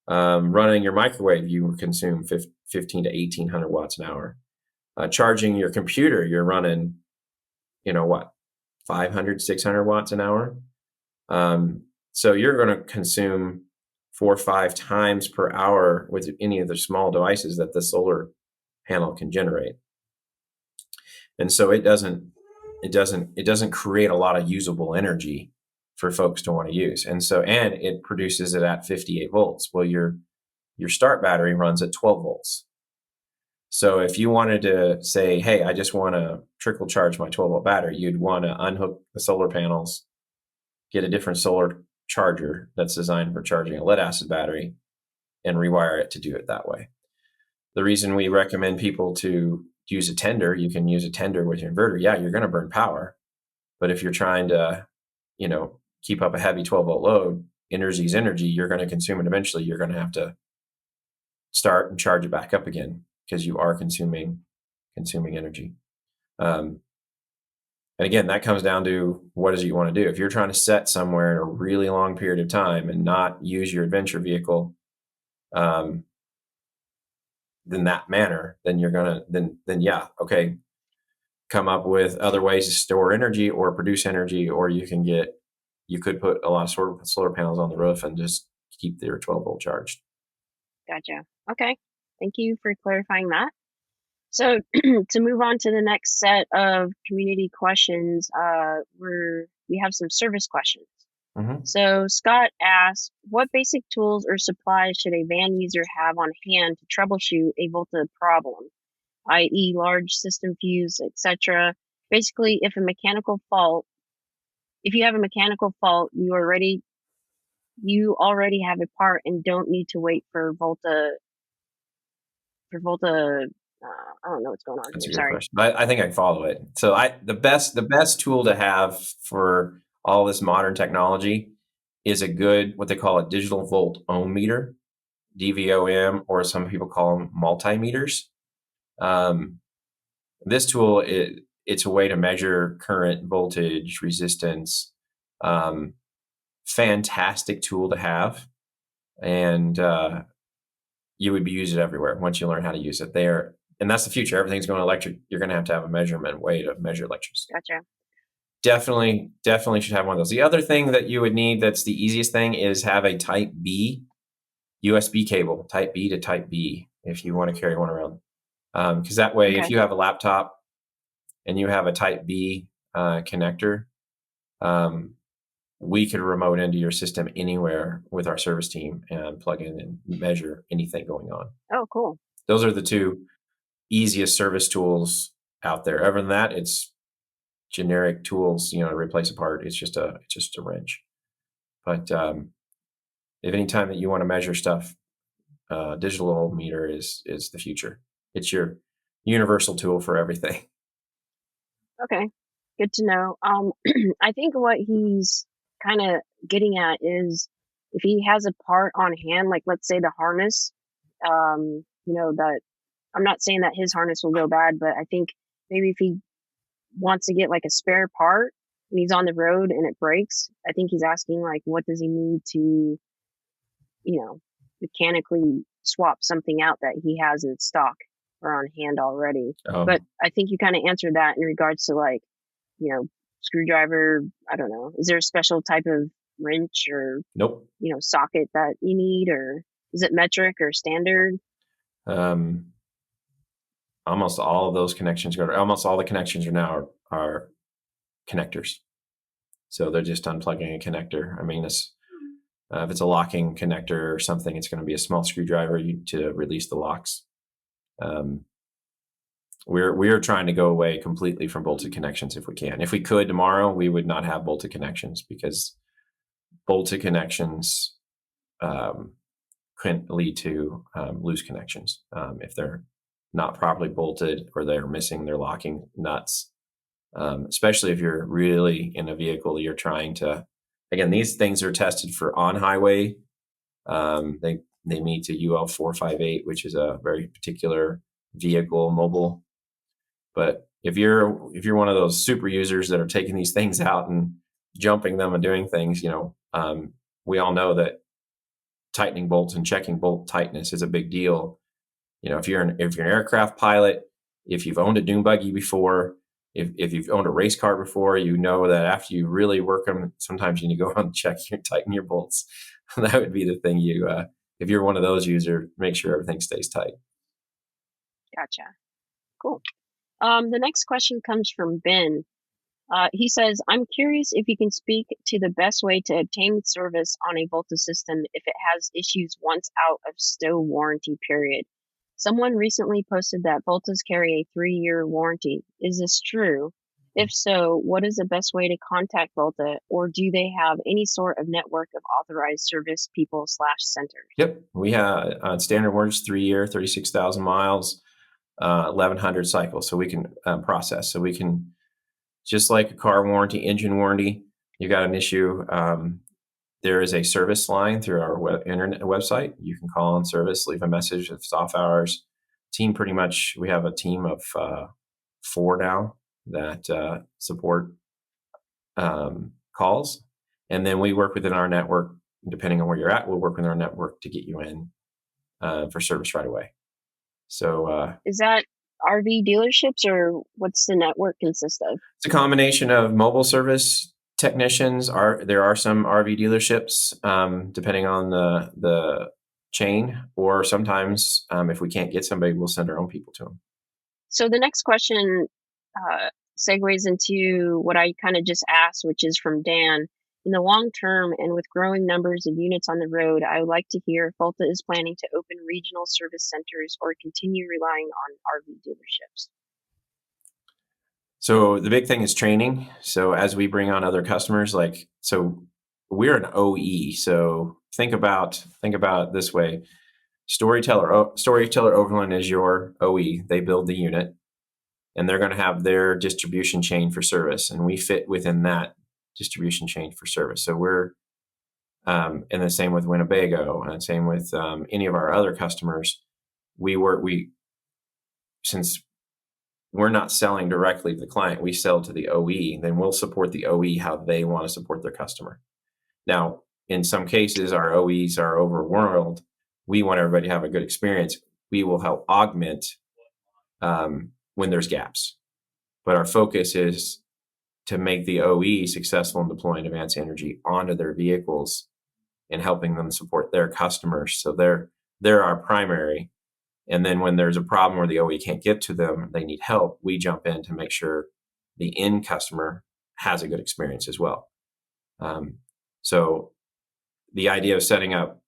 Running your microwave, you consume 15 to 1,800 watts an hour. Charging your computer, you're running, 500, 600 watts an hour. So you're going to consume 4 or 5 times per hour with any of the small devices that the solar panel can generate. And so it doesn't create a lot of usable energy for folks to want to use. And it produces it at 58 volts. Well, your start battery runs at 12 volts. So if you wanted to say, hey, I just want to trickle charge my 12 volt battery, you'd want to unhook the solar panels, get a different solar charger that's designed for charging a lead acid battery, and rewire it to do it that way. The reason we recommend people to use a tender, you can use a tender with your inverter. Yeah, you're going to burn power. But if you're trying to, keep up a heavy 12 volt load, energy's energy, you're going to consume it eventually. You're going to have to start and charge it back up again, because you are consuming energy. And again, that comes down to what is it you want to do. If you're trying to set somewhere in a really long period of time and not use your adventure vehicle in that manner, then you're gonna come up with other ways to store energy or produce energy, or you could put a lot of solar panels on the roof and just keep their 12 volt charged. Gotcha. Okay. Thank you for clarifying that. So to move on to the next set of community questions, we have some service questions. Mm-hmm. So Scott asks, what basic tools or supplies should a van user have on hand to troubleshoot a Volta problem, i.e. large system fuse, etc.? Basically, if you have a mechanical fault, you already have a part and don't need to wait for Volta. I don't know what's going on That's here. a good Sorry. question. But I think I follow it. So the best tool to have for all this modern technology is a good, what they call a digital volt ohm meter, DVOM, or some people call them multimeters. This tool, it's a way to measure current, voltage, resistance. Fantastic tool to have, and you would be using it everywhere once you learn how to use it. And that's the future. Everything's going electric. You're going to have a measurement way to measure electricity. Gotcha. Definitely should have one of those. The other thing that you would need, that's the easiest thing, is have a Type B USB cable, Type B to Type B, if you want to carry one around. Because that way, if you have a laptop and you have a Type B connector, we could remote into your system anywhere with our service team and plug in and measure anything going on. Oh, cool. Those are the two easiest service tools out there. Other than that, it's generic tools, to replace a part. It's just a wrench. But if any time that you want to measure stuff, digital ohm meter is the future. It's your universal tool for everything. Okay, good to know. I think what he's kind of getting at is if he has a part on hand, like let's say the harness, that I'm not saying that his harness will go bad, but I think maybe if he wants to get like a spare part and he's on the road and it breaks, I think he's asking like, what does he need to, mechanically swap something out that he has in stock or on hand already. But I think you kind of answered that in regards to like, screwdriver. I don't know. Is there a special type of wrench or nope, socket that you need, or is it metric or standard? Almost all of those connections almost all the connections are connectors. So they're just unplugging a connector. I mean, if it's a locking connector or something, it's going to be a small screwdriver to release the locks. we're trying to go away completely from bolted connections if we can. If we could tomorrow, we would not have bolted connections, because bolted connections can lead to loose connections if they're not properly bolted, or they're missing their locking nuts. Especially if you're really in a vehicle you're trying to, again, these things are tested for on highway. They meet to UL 458, which is a very particular vehicle mobile. But if you're one of those super users that are taking these things out and jumping them and doing things, we all know that tightening bolts and checking bolt tightness is a big deal. If you're an aircraft pilot, if you've owned a dune buggy before, if you've owned a race car before, you know that after you really work them, sometimes you need to go on and tighten your bolts. That would be the thing if you're one of those users, make sure everything stays tight. Gotcha. Cool. The next question comes from Ben. He says, I'm curious if you can speak to the best way to obtain service on a Volta system if it has issues once out of Stowe warranty period. Someone recently posted that Voltas carry a 3-year warranty. Is this true? If so, what is the best way to contact Volta, or do they have any sort of network of authorized service people / centers? Yep. We have standard warranty 3-year, 36,000 miles, 1,100 cycles. So we can process. So we can, just like a car warranty, engine warranty, you got an issue. There is a service line through our internet website. You can call on service, leave a message if it's off hours. We have a team of 4 now that support calls. And then we work within our network, depending on where you're at, we'll work with our network to get you in for service right away. So is that RV dealerships, or what's the network consist of? It's a combination of mobile service technicians. There are some RV dealerships, depending on the chain, or sometimes if we can't get somebody, we'll send our own people to them. So the next question segues into what I kind of just asked, which is from Dan. In the long term, and with growing numbers of units on the road, I would like to hear if Volta is planning to open regional service centers or continue relying on RV dealerships. So the big thing is training. So as we bring on other customers, so we're an OE. So think about it this way. Storyteller Overland is your OE. They build the unit, and they're going to have their distribution chain for service, and we fit within that distribution chain for service. So we're and the same with Winnebago, and same with any of our other customers. Since we're not selling directly to the client, we sell to the OE, then we'll support the OE how they want to support their customer. Now, in some cases, our OEs are overworld. We want everybody to have a good experience. We will help augment when there's gaps. But our focus is to make the OE successful in deploying advanced energy onto their vehicles and helping them support their customers. So they're our primary. And then when there's a problem where the OE can't get to them, they need help, we jump in to make sure the end customer has a good experience as well. So the idea of setting up,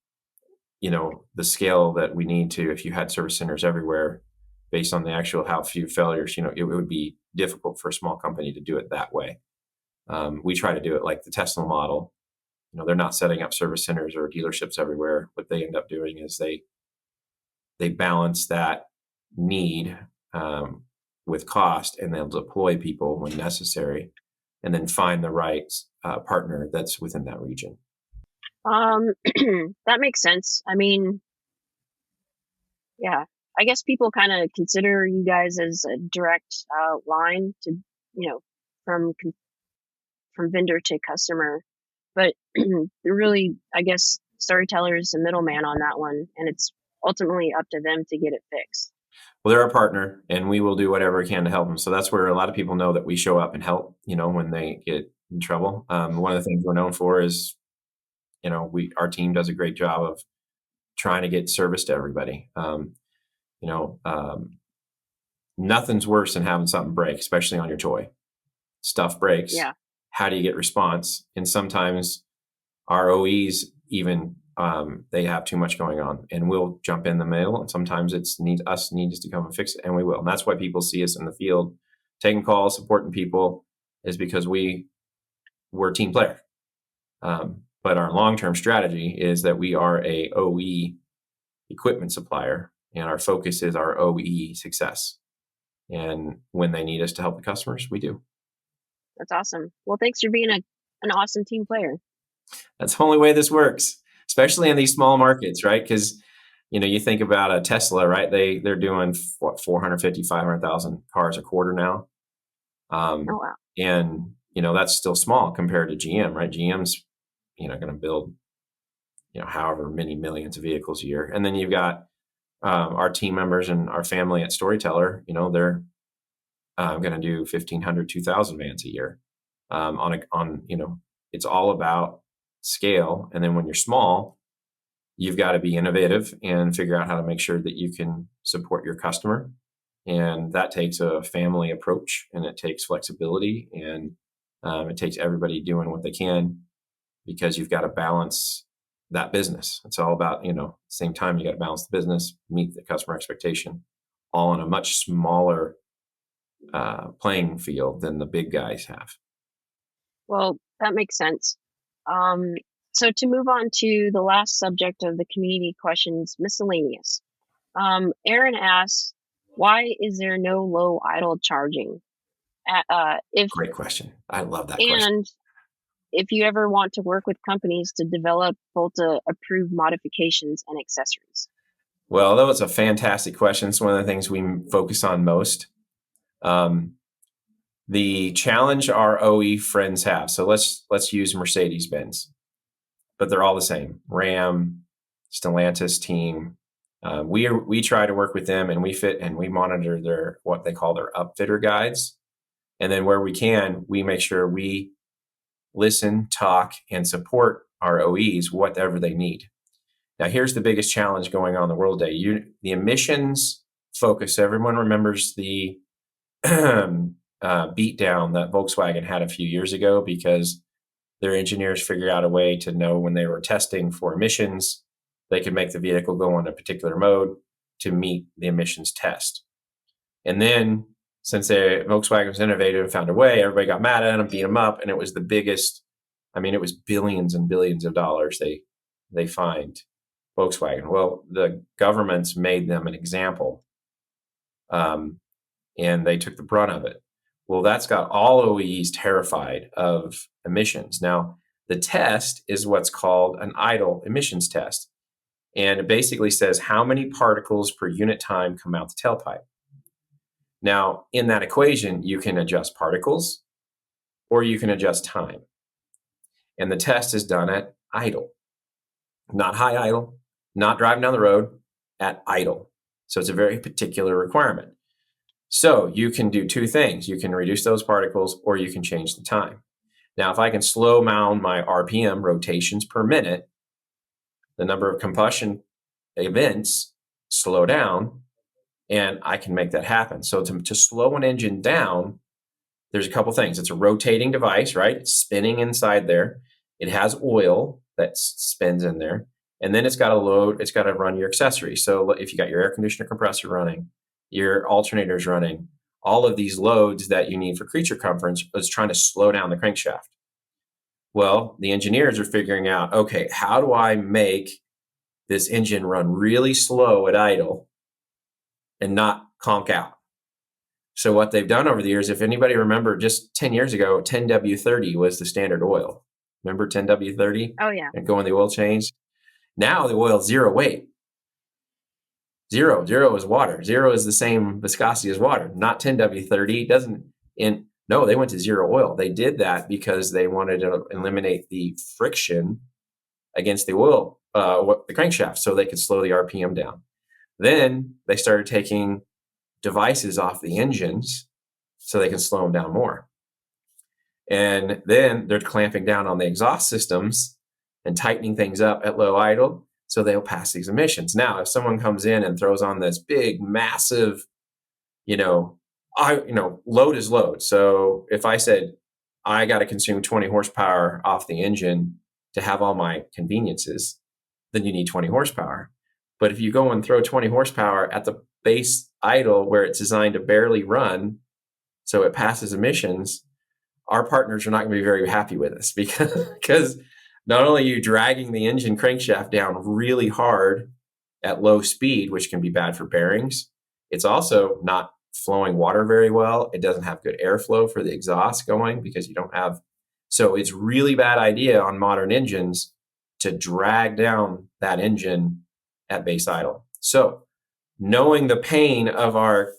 the scale that we need to, if you had service centers everywhere, based on the actual how few failures, it would be difficult for a small company to do it that way. We try to do it like the Tesla model. They're not setting up service centers or dealerships everywhere. What they end up doing is they balance that need with cost, and they'll deploy people when necessary, and then find the right partner that's within that region. That makes sense. I mean, yeah, I guess people kind of consider you guys as a direct line to, from vendor to customer, but really, I guess Storyteller is a middleman on that one, and it's ultimately up to them to get it fixed. Well, they're our partner, and we will do whatever we can to help them. So that's where a lot of people know that we show up and help, when they get in trouble. One of the things we're known for is, our team does a great job of trying to get service to everybody. Nothing's worse than having something break, especially on your toy. Stuff breaks. Yeah. How do you get response? And sometimes our OEs even they have too much going on, and we'll jump in the middle. And sometimes it's needs to come and fix it, and we will. And that's why people see us in the field, taking calls, supporting people, is because we're a team player. But our long-term strategy is that we are a OE equipment supplier, and our focus is our OE success. And when they need us to help the customers, we do. That's awesome. Well, thanks for being an awesome team player. That's the only way this works, especially in these small markets, right? Because, you think about a Tesla, right? They're doing 450, 500,000 cars a quarter now. Oh, wow. And, that's still small compared to GM, right? GM's, going to build, however many millions of vehicles a year. And then you've got our team members and our family at Storyteller, they're going to do 1,500, 2,000 vans a year. It's all about scale. And then when you're small, you've got to be innovative and figure out how to make sure that you can support your customer. And that takes a family approach, and it takes flexibility, and it takes everybody doing what they can, because you've got to balance that business. It's all about, same time, you got to balance the business, meet the customer expectation, all in a much smaller playing field than the big guys have. Well, that makes sense. So to move on to the last subject of the community questions, miscellaneous. Aaron asks, why is there no low idle charging? Great question. I love that question. And if you ever want to work with companies to develop Volta approved modifications and accessories. Well, that was a fantastic question. It's one of the things we focus on most. The challenge our OE friends have. So let's use Mercedes-Benz, but they're all the same. Ram, Stellantis team. We try to work with them, and we monitor their what they call their upfitter guides, and then where we can, we make sure we listen, talk, and support our OEs whatever they need. Now, here's the biggest challenge going on in the world today. The emissions focus. Everyone remembers the beat down that Volkswagen had a few years ago because their engineers figured out a way to know when they were testing for emissions, they could make the vehicle go on a particular mode to meet the emissions test. And then since Volkswagen was innovative and found a way, everybody got mad at them, beat them up, and it was the biggest. It was billions and billions of dollars they fined Volkswagen. Well, the governments made them an example, and they took the brunt of it. Well, that's got all OEs terrified of emissions. Now, the test is what's called an idle emissions test. And it basically says how many particles per unit time come out the tailpipe. Now, in that equation, you can adjust particles or you can adjust time. And the test is done at idle, not high idle, not driving down the road, at idle. So it's a very particular requirement. So you can do two things. You can reduce those particles or you can change the time. Now, if I can slow down my RPM, rotations per minute, the number of combustion events slow down, and I can make that happen. So to slow an engine down, there's a couple things. It's a rotating device, right? It's spinning inside there. It has oil that spins in there. And then it's got to load, it's got to run your accessories. So if you got your air conditioner compressor running, your alternators running, all of these loads that you need for creature comforts is trying to slow down the crankshaft. Well, the engineers are figuring out, okay, how do I make this engine run really slow at idle and not conk out? So what they've done over the years, if anybody remember, just 10 years ago, 10W30 was the standard oil. Remember 10W30? Oh, yeah. And going the oil change. Now the oil's zero weight. Zero is water. Zero is the same viscosity as water. Not 10W30. No, they went to zero oil. They did that because they wanted to eliminate the friction against the oil, the crankshaft, so they could slow the RPM down. Then they started taking devices off the engines so they can slow them down more. And then they're clamping down on the exhaust systems and tightening things up at low idle so they'll pass these emissions. Now, if someone comes in and throws on this big, massive, load is load. So if I said, I got to consume 20 horsepower off the engine to have all my conveniences, then you need 20 horsepower. But if you go and throw 20 horsepower at the base idle where it's designed to barely run, so it passes emissions, our partners are not going to be very happy with us because not only are you dragging the engine crankshaft down really hard at low speed, which can be bad for bearings, it's also not flowing water very well. It doesn't have good airflow for the exhaust going because you don't have. So it's really bad idea on modern engines to drag down that engine at base idle. So knowing the pain of our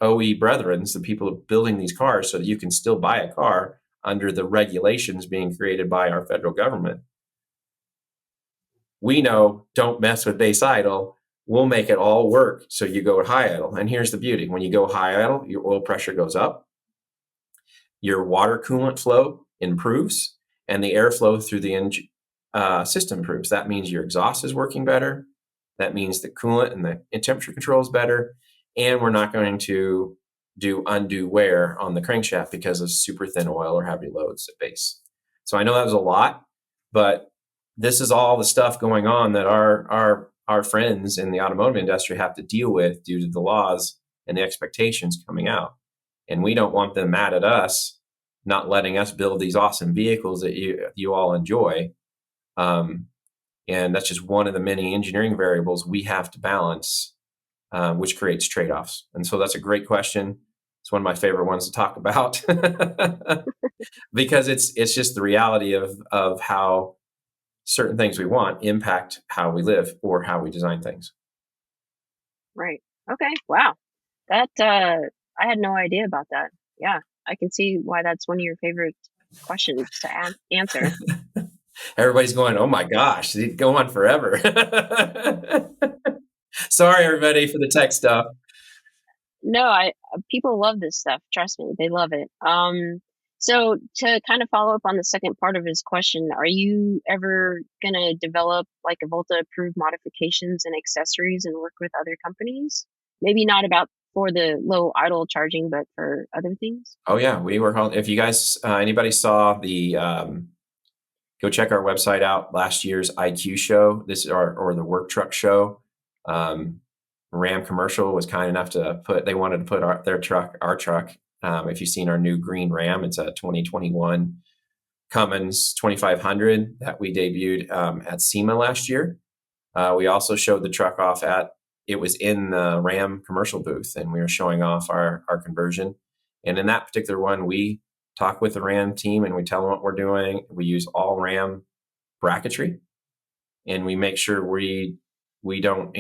OE brethren, the people building these cars, so that you can still buy a car under the regulations being created by our federal government. We know, don't mess with base idle. We'll make it all work so you go at high idle. And here's the beauty. When you go high idle, your oil pressure goes up, your water coolant flow improves, and the airflow through the engine system improves. That means your exhaust is working better. That means the coolant and the temperature control is better. And we're not going to do undue wear on the crankshaft because of super thin oil or heavy loads at base. So I know that was a lot, but this is all the stuff going on that our friends in the automotive industry have to deal with due to the laws and the expectations coming out. And we don't want them mad at us not letting us build these awesome vehicles that you all enjoy. And that's just one of the many engineering variables we have to balance, which creates trade-offs. And so that's a great question. It's one of my favorite ones to talk about because it's just the reality of how certain things we want impact how we live or how we design things. Right. Okay. Wow. That I had no idea about that. Yeah, I can see why that's one of your favorite questions to answer. Everybody's going, oh my gosh, they go on forever. Sorry, everybody, for the tech stuff. No, people love this stuff. Trust me, they love it. So to kind of follow up on the second part of his question, are you ever gonna develop like a Volta approved modifications and accessories and work with other companies? Maybe not about for the low idle charging, but for other things? Oh yeah, we work on. If you guys, anybody saw the, go check our website out. Last year's IQ show, this or the work truck show. Ram Commercial was kind enough to they wanted to put our truck. If you've seen our new green Ram, it's a 2021 Cummins 2500 that we debuted at SEMA last year. We also showed the truck off it was in the Ram commercial booth, and we were showing off our conversion. And in that particular one, we talk with the Ram team and we tell them what we're doing. We use all Ram bracketry, and we make sure we don't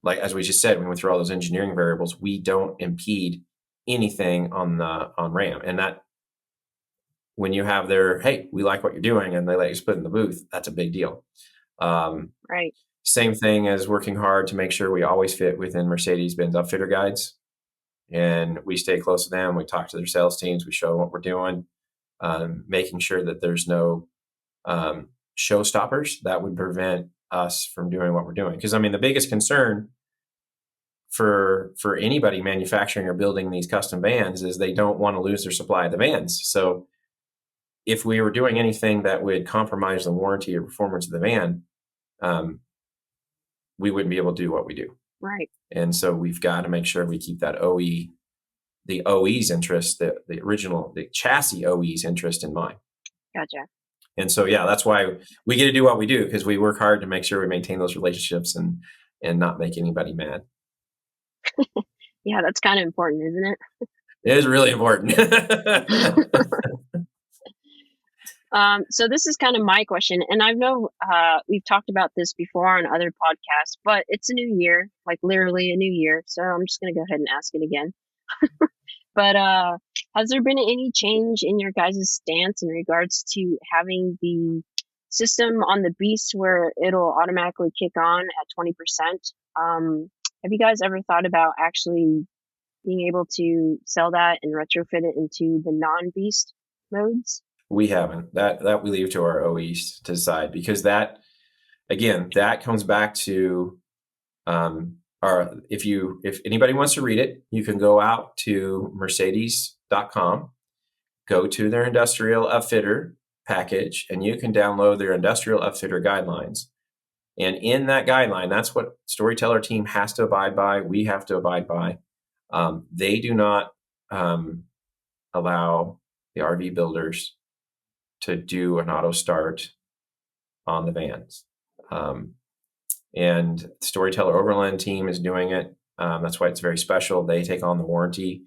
like, as we just said, when we throw all those engineering variables, we don't impede anything on Ram. And that when you have hey, we like what you're doing, and they let you split in the booth, that's a big deal. Right. Same thing as working hard to make sure we always fit within Mercedes-Benz upfitter guides. And we stay close to them. We talk to their sales teams. We show them what we're doing, making sure that there's no showstoppers that would prevent us from doing what we're doing. Because I mean, the biggest concern for anybody manufacturing or building these custom vans is they don't want to lose their supply of the vans. So if we were doing anything that would compromise the warranty or performance of the van, we wouldn't be able to do what we do. Right. And so we've got to make sure we keep that the OE's interest, the chassis OE's interest in mind. Gotcha. And so, yeah, that's why we get to do what we do, because we work hard to make sure we maintain those relationships and not make anybody mad. Yeah, that's kind of important, isn't it? It is really important. So this is kind of my question, and I know we've talked about this before on other podcasts, but it's a new year, like literally a new year. So I'm just going to go ahead and ask it again. But has there been any change in your guys' stance in regards to having the system on the Beast where it'll automatically kick on at 20%? Have you guys ever thought about actually being able to sell that and retrofit it into the non-Beast modes? We haven't. That we leave to our OEs to decide, because that comes back to if anybody wants to read it, you can go out to Mercedes.com, go to their industrial outfitter, package, and you can download their industrial upfitter guidelines. And in that guideline, that's what Storyteller team has to abide by. We have to abide by. They do not allow the RV builders to do an auto start on the vans. And Storyteller Overland team is doing it. That's why it's very special. They take on the warranty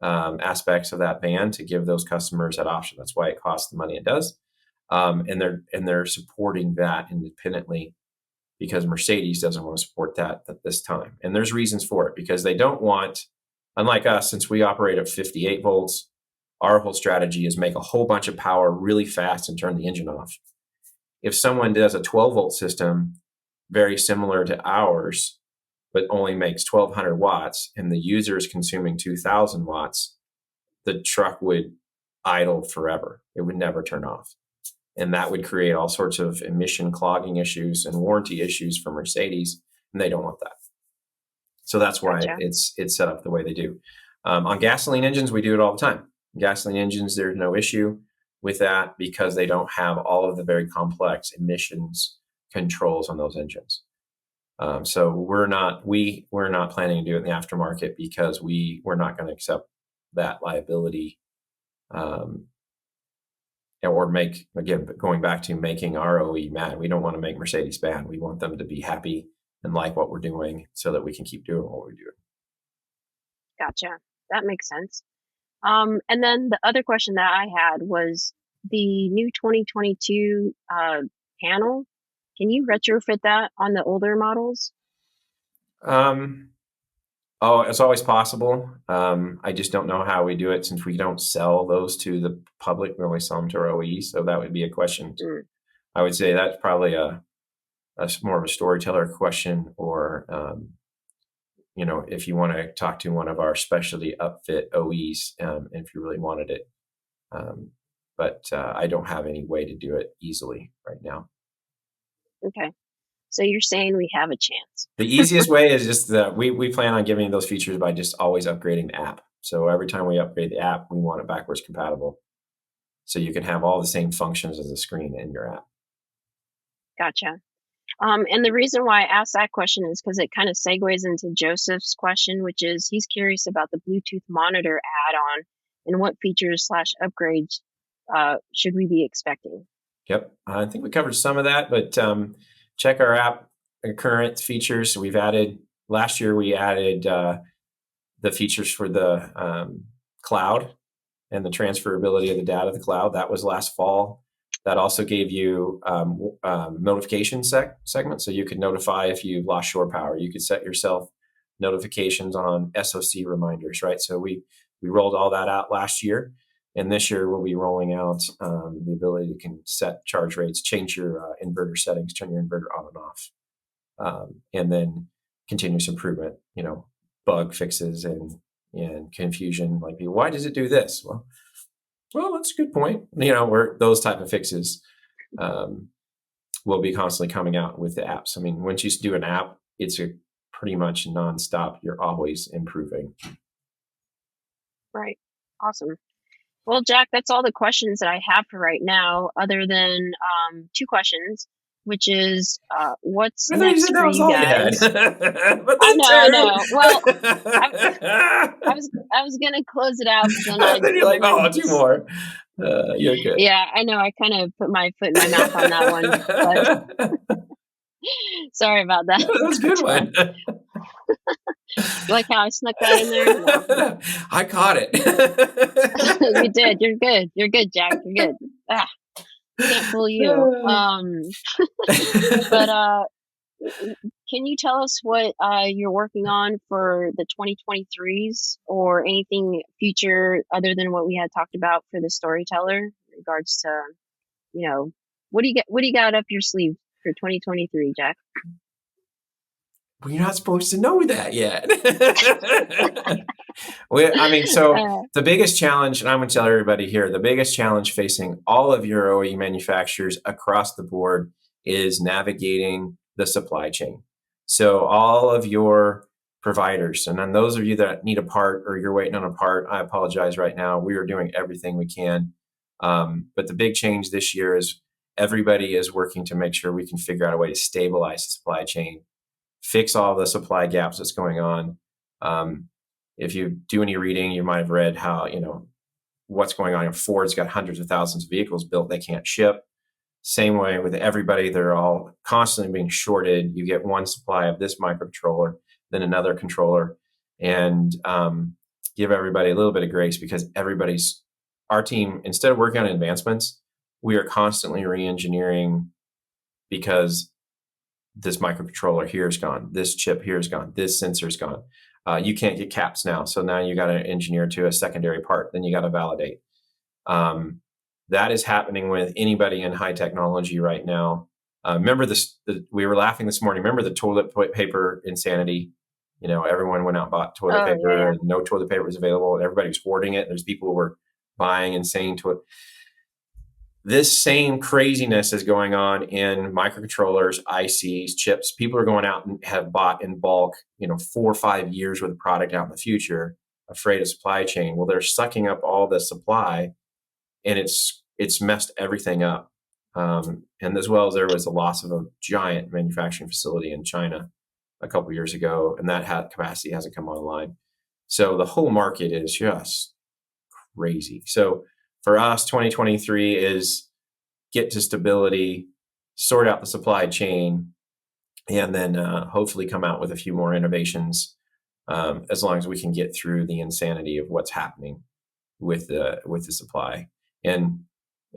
aspects of that van to give those customers that option. That's why it costs the money it does. And they're supporting that independently, because Mercedes doesn't want to support that at this time. And there's reasons for it, because they don't want, unlike us, since we operate at 58 volts, our whole strategy is make a whole bunch of power really fast and turn the engine off. If someone does a 12 volt system very similar to ours, but only makes 1200 watts and the user is consuming 2000 watts, the truck would idle forever. It would never turn off. And that would create all sorts of emission clogging issues and warranty issues for Mercedes, and they don't want that. So that's why it's set up the way they do. On gasoline engines, we do it all the time. Gasoline engines, there's no issue with that because they don't have all of the very complex emissions controls on those engines. So we're not planning to do it in the aftermarket because we're not going to accept that liability. Or going back to making our OE mad. We don't want to make Mercedes mad. We want them to be happy and like what we're doing so that we can keep doing what we're doing. Gotcha. That makes sense. And then the other question that I had was the new 2022 panel. Can you retrofit that on the older models? It's always possible. I just don't know how we do it since we don't sell those to the public. We only sell them to our OEs. So that would be a question. I would say that's probably a more of a storyteller question, or, if you want to talk to one of our specialty upfit OEs, if you really wanted it. But I don't have any way to do it easily right now. Okay. So you're saying we have a chance. The easiest way is just that we plan on giving those features by just always upgrading the app. So every time we upgrade the app, we want it backwards compatible. So you can have all the same functions as the screen in your app. Gotcha. And the reason why I asked that question is because it kind of segues into Joseph's question, which is he's curious about the Bluetooth monitor add-on and what features / upgrades should we be expecting? Yep. I think we covered some of that, but check our app current features. So last year we added the features for the cloud and the transferability of the data to the cloud. That was last fall. That also gave you notification segment. So you could notify if you've lost shore power. You could set yourself notifications on SOC reminders, right? So we rolled all that out last year. And this year we'll be rolling out the ability to set charge rates, change your inverter settings, turn your inverter on and off, and then continuous improvement, bug fixes and confusion. Like, why does it do this? Well, that's a good point. Where those type of fixes will be constantly coming out with the apps. I mean, once you do an app, it's a pretty much nonstop. You're always improving. Right. Awesome. Well, Jack, that's all the questions that I have for right now, other than 2 questions, which is what's next for you guys? I know. Well, I was gonna close it out, but then you're like, 2 more. You're good. Yeah, I know. I kind of put my foot in my mouth on that one. But sorry about that. That was a good one. You like how I snuck that in there? No. I caught it. You did. You're good. You're good, Jack. You're good. Can't fool you. But can you tell us what you're working on for the 2023s, or anything future other than what we had talked about for the storyteller in regards to, what do you got up your sleeve for 2023, Jack? Well, you're not supposed to know that yet. The biggest challenge, and I'm going to tell everybody here, the biggest challenge facing all of your OE manufacturers across the board is navigating the supply chain. So all of your providers, and then those of you that need a part or you're waiting on a part, I apologize right now. We are doing everything we can But the big change this year is everybody is working to make sure we can figure out a way to stabilize the supply chain, fix all the supply gaps that's going on. If you do any reading, you might have read how, what's going on. Ford's got hundreds of thousands of vehicles built they can't ship. Same way with everybody, they're all constantly being shorted. You get one supply of this microcontroller, then another controller, and give everybody a little bit of grace, because our team, instead of working on advancements, we are constantly re-engineering, because this microcontroller here is gone, this chip here is gone, this sensor is gone. You can't get caps now, so now you got to engineer to a secondary part, then you got to validate. That is happening with anybody in high technology right now. Remember this? We were laughing this morning. Remember the toilet paper insanity? Everyone went out and bought toilet paper, yeah. and no toilet paper was available, and everybody was hoarding it. There's people who were buying insane toilet. This same craziness is going on in microcontrollers, ICs, chips. People are going out and have bought in bulk, 4 or 5 years worth of product out in the future, afraid of supply chain. Well, they're sucking up all the supply, and it's messed everything up. And as well as there was the loss of a giant manufacturing facility in China a couple of years ago, and that capacity hasn't come online. So the whole market is just crazy. So for us, 2023 is get to stability, sort out the supply chain, and then hopefully come out with a few more innovations, as long as we can get through the insanity of what's happening with the supply. And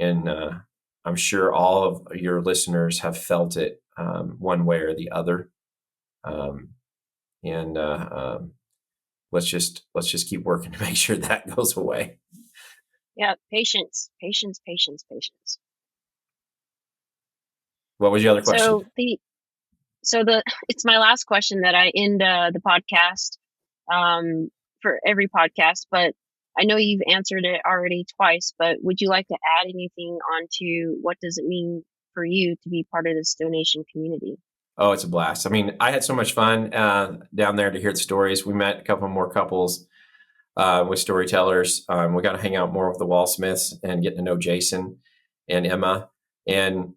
I'm sure all of your listeners have felt it one way or the other. Let's just keep working to make sure that goes away. Yeah, patience. What was the other question? So it's my last question that I end the podcast for every podcast, but I know you've answered it already twice, but would you like to add anything onto what does it mean for you to be part of this donation community? Oh, it's a blast. I mean, I had so much fun down there to hear the stories. We met a couple more couples with storytellers. We got to hang out more with the Walsmiths and get to know Jason and Emma. And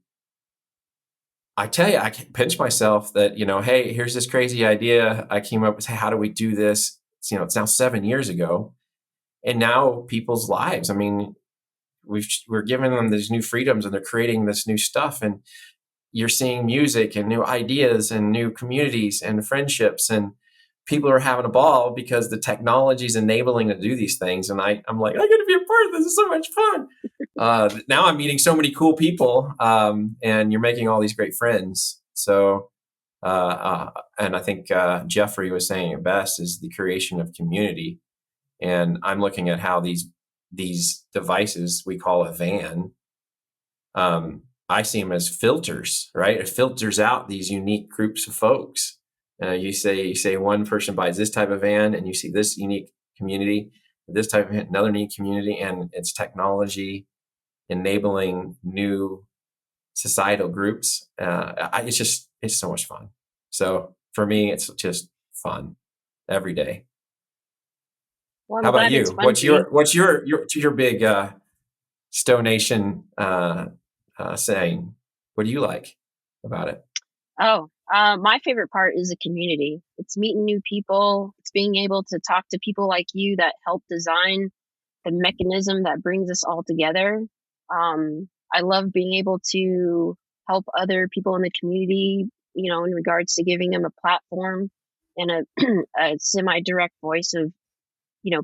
I tell you, I can pinch myself that, hey, here's this crazy idea I came up with. Hey, how do we do this? It's now 7 years ago. And now people's lives, I mean, we're giving them these new freedoms, and they're creating this new stuff. And you're seeing music and new ideas and new communities and friendships, and people are having a ball because the technology is enabling to do these things. And I'm like, I got to be a part of this. It's so much fun. Now I'm meeting so many cool people, and you're making all these great friends. So, and I think Jeffrey was saying it best, is the creation of community. And I'm looking at how these devices we call a van, I see them as filters, right? It filters out these unique groups of folks. You say one person buys this type of van, and you see this unique community, this type of another unique community, and it's technology enabling new societal groups. It's so much fun. So for me, it's just fun every day. Well, how about you? What's your big Stowe Nation saying? What do you like about it? Oh, my favorite part is the community. It's meeting new people. It's being able to talk to people like you that help design the mechanism that brings us all together. I love being able to help other people in the community, in regards to giving them a platform and a semi-direct voice of,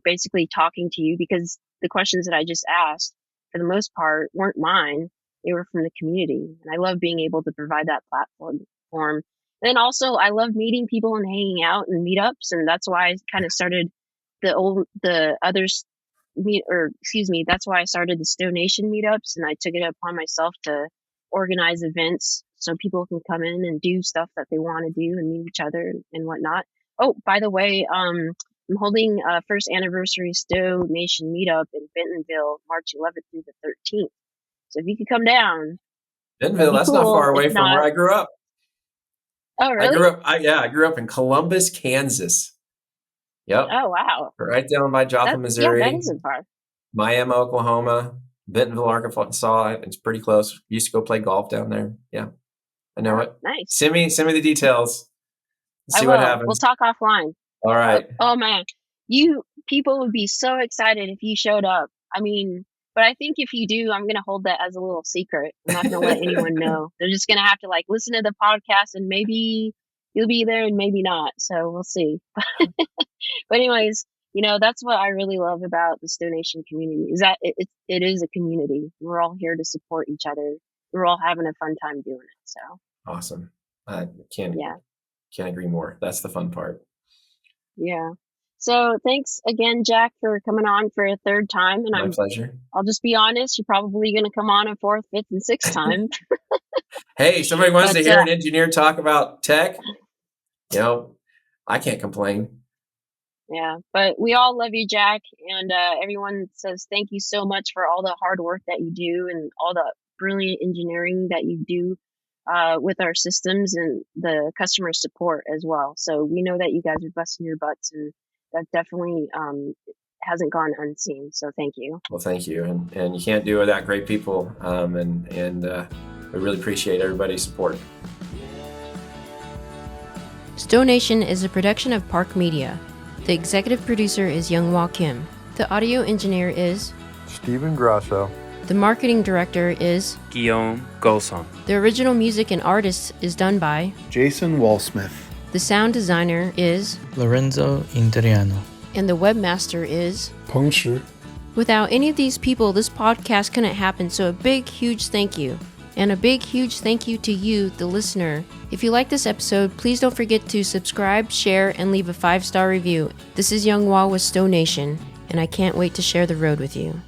basically talking to you, because the questions that I just asked, for the most part, weren't mine. They were from the community. And I love being able to provide that platform. And then also I love meeting people and hanging out and meetups. And that's why I kind of started that's why I started the Stowe Nation meetups, and I took it upon myself to organize events so people can come in and do stuff that they want to do and meet each other and whatnot. Oh, by the way, I'm holding a first anniversary Stowe Nation meetup in Bentonville, March 11th through the 13th. So if you could come down. Bentonville, that's not far away from where I grew up. Oh, really? I grew up in Columbus, Kansas. Yep. Oh, wow. Right down by Joplin, Missouri. Yeah, that isn't far. Miami, Oklahoma. Bentonville, Arkansas. It's pretty close. Used to go play golf down there. Yeah, I know it. Nice. Send me the details. See I will. what happens. We'll talk offline. All right. Oh man, you people would be so excited if you showed up. I mean, but I think if you do, I'm gonna hold that as a little secret. I'm not gonna let anyone know. They're just gonna have to like listen to the podcast, and maybe you'll be there and maybe not. So we'll see. But anyways, that's what I really love about the Stowe Nation community is that it is a community. We're all here to support each other. We're all having a fun time doing it. So awesome. I can't agree more. That's the fun part. Yeah. So thanks again, Jack, for coming on for a third time. And My pleasure. I'll just be honest, you're probably going to come on a fourth, fifth, and sixth time. Hey, somebody wants to hear an engineer talk about tech. I can't complain. Yeah, but we all love you, Jack. And everyone says thank you so much for all the hard work that you do and all the brilliant engineering that you do with our systems and the customer support as well. So we know that you guys are busting your butts, and that definitely hasn't gone unseen. So thank you. Well, thank you. And you can't do it without great people. And we really appreciate everybody's support. Stowe Nation is a production of Park Media. The executive producer is Younghwa Kim. The audio engineer is Stephen Grasso. The marketing director is Guillaume Golsong. The original music and artist is done by Jason Walsmith. The sound designer is Lorenzo Interiano. And the webmaster is Peng Shi. Without any of these people, this podcast couldn't happen, so a big, huge thank you. And a big, huge thank you to you, the listener. If you like this episode, please don't forget to subscribe, share, and leave a 5-star review. This is Younghwa with Stowe Nation, and I can't wait to share the road with you.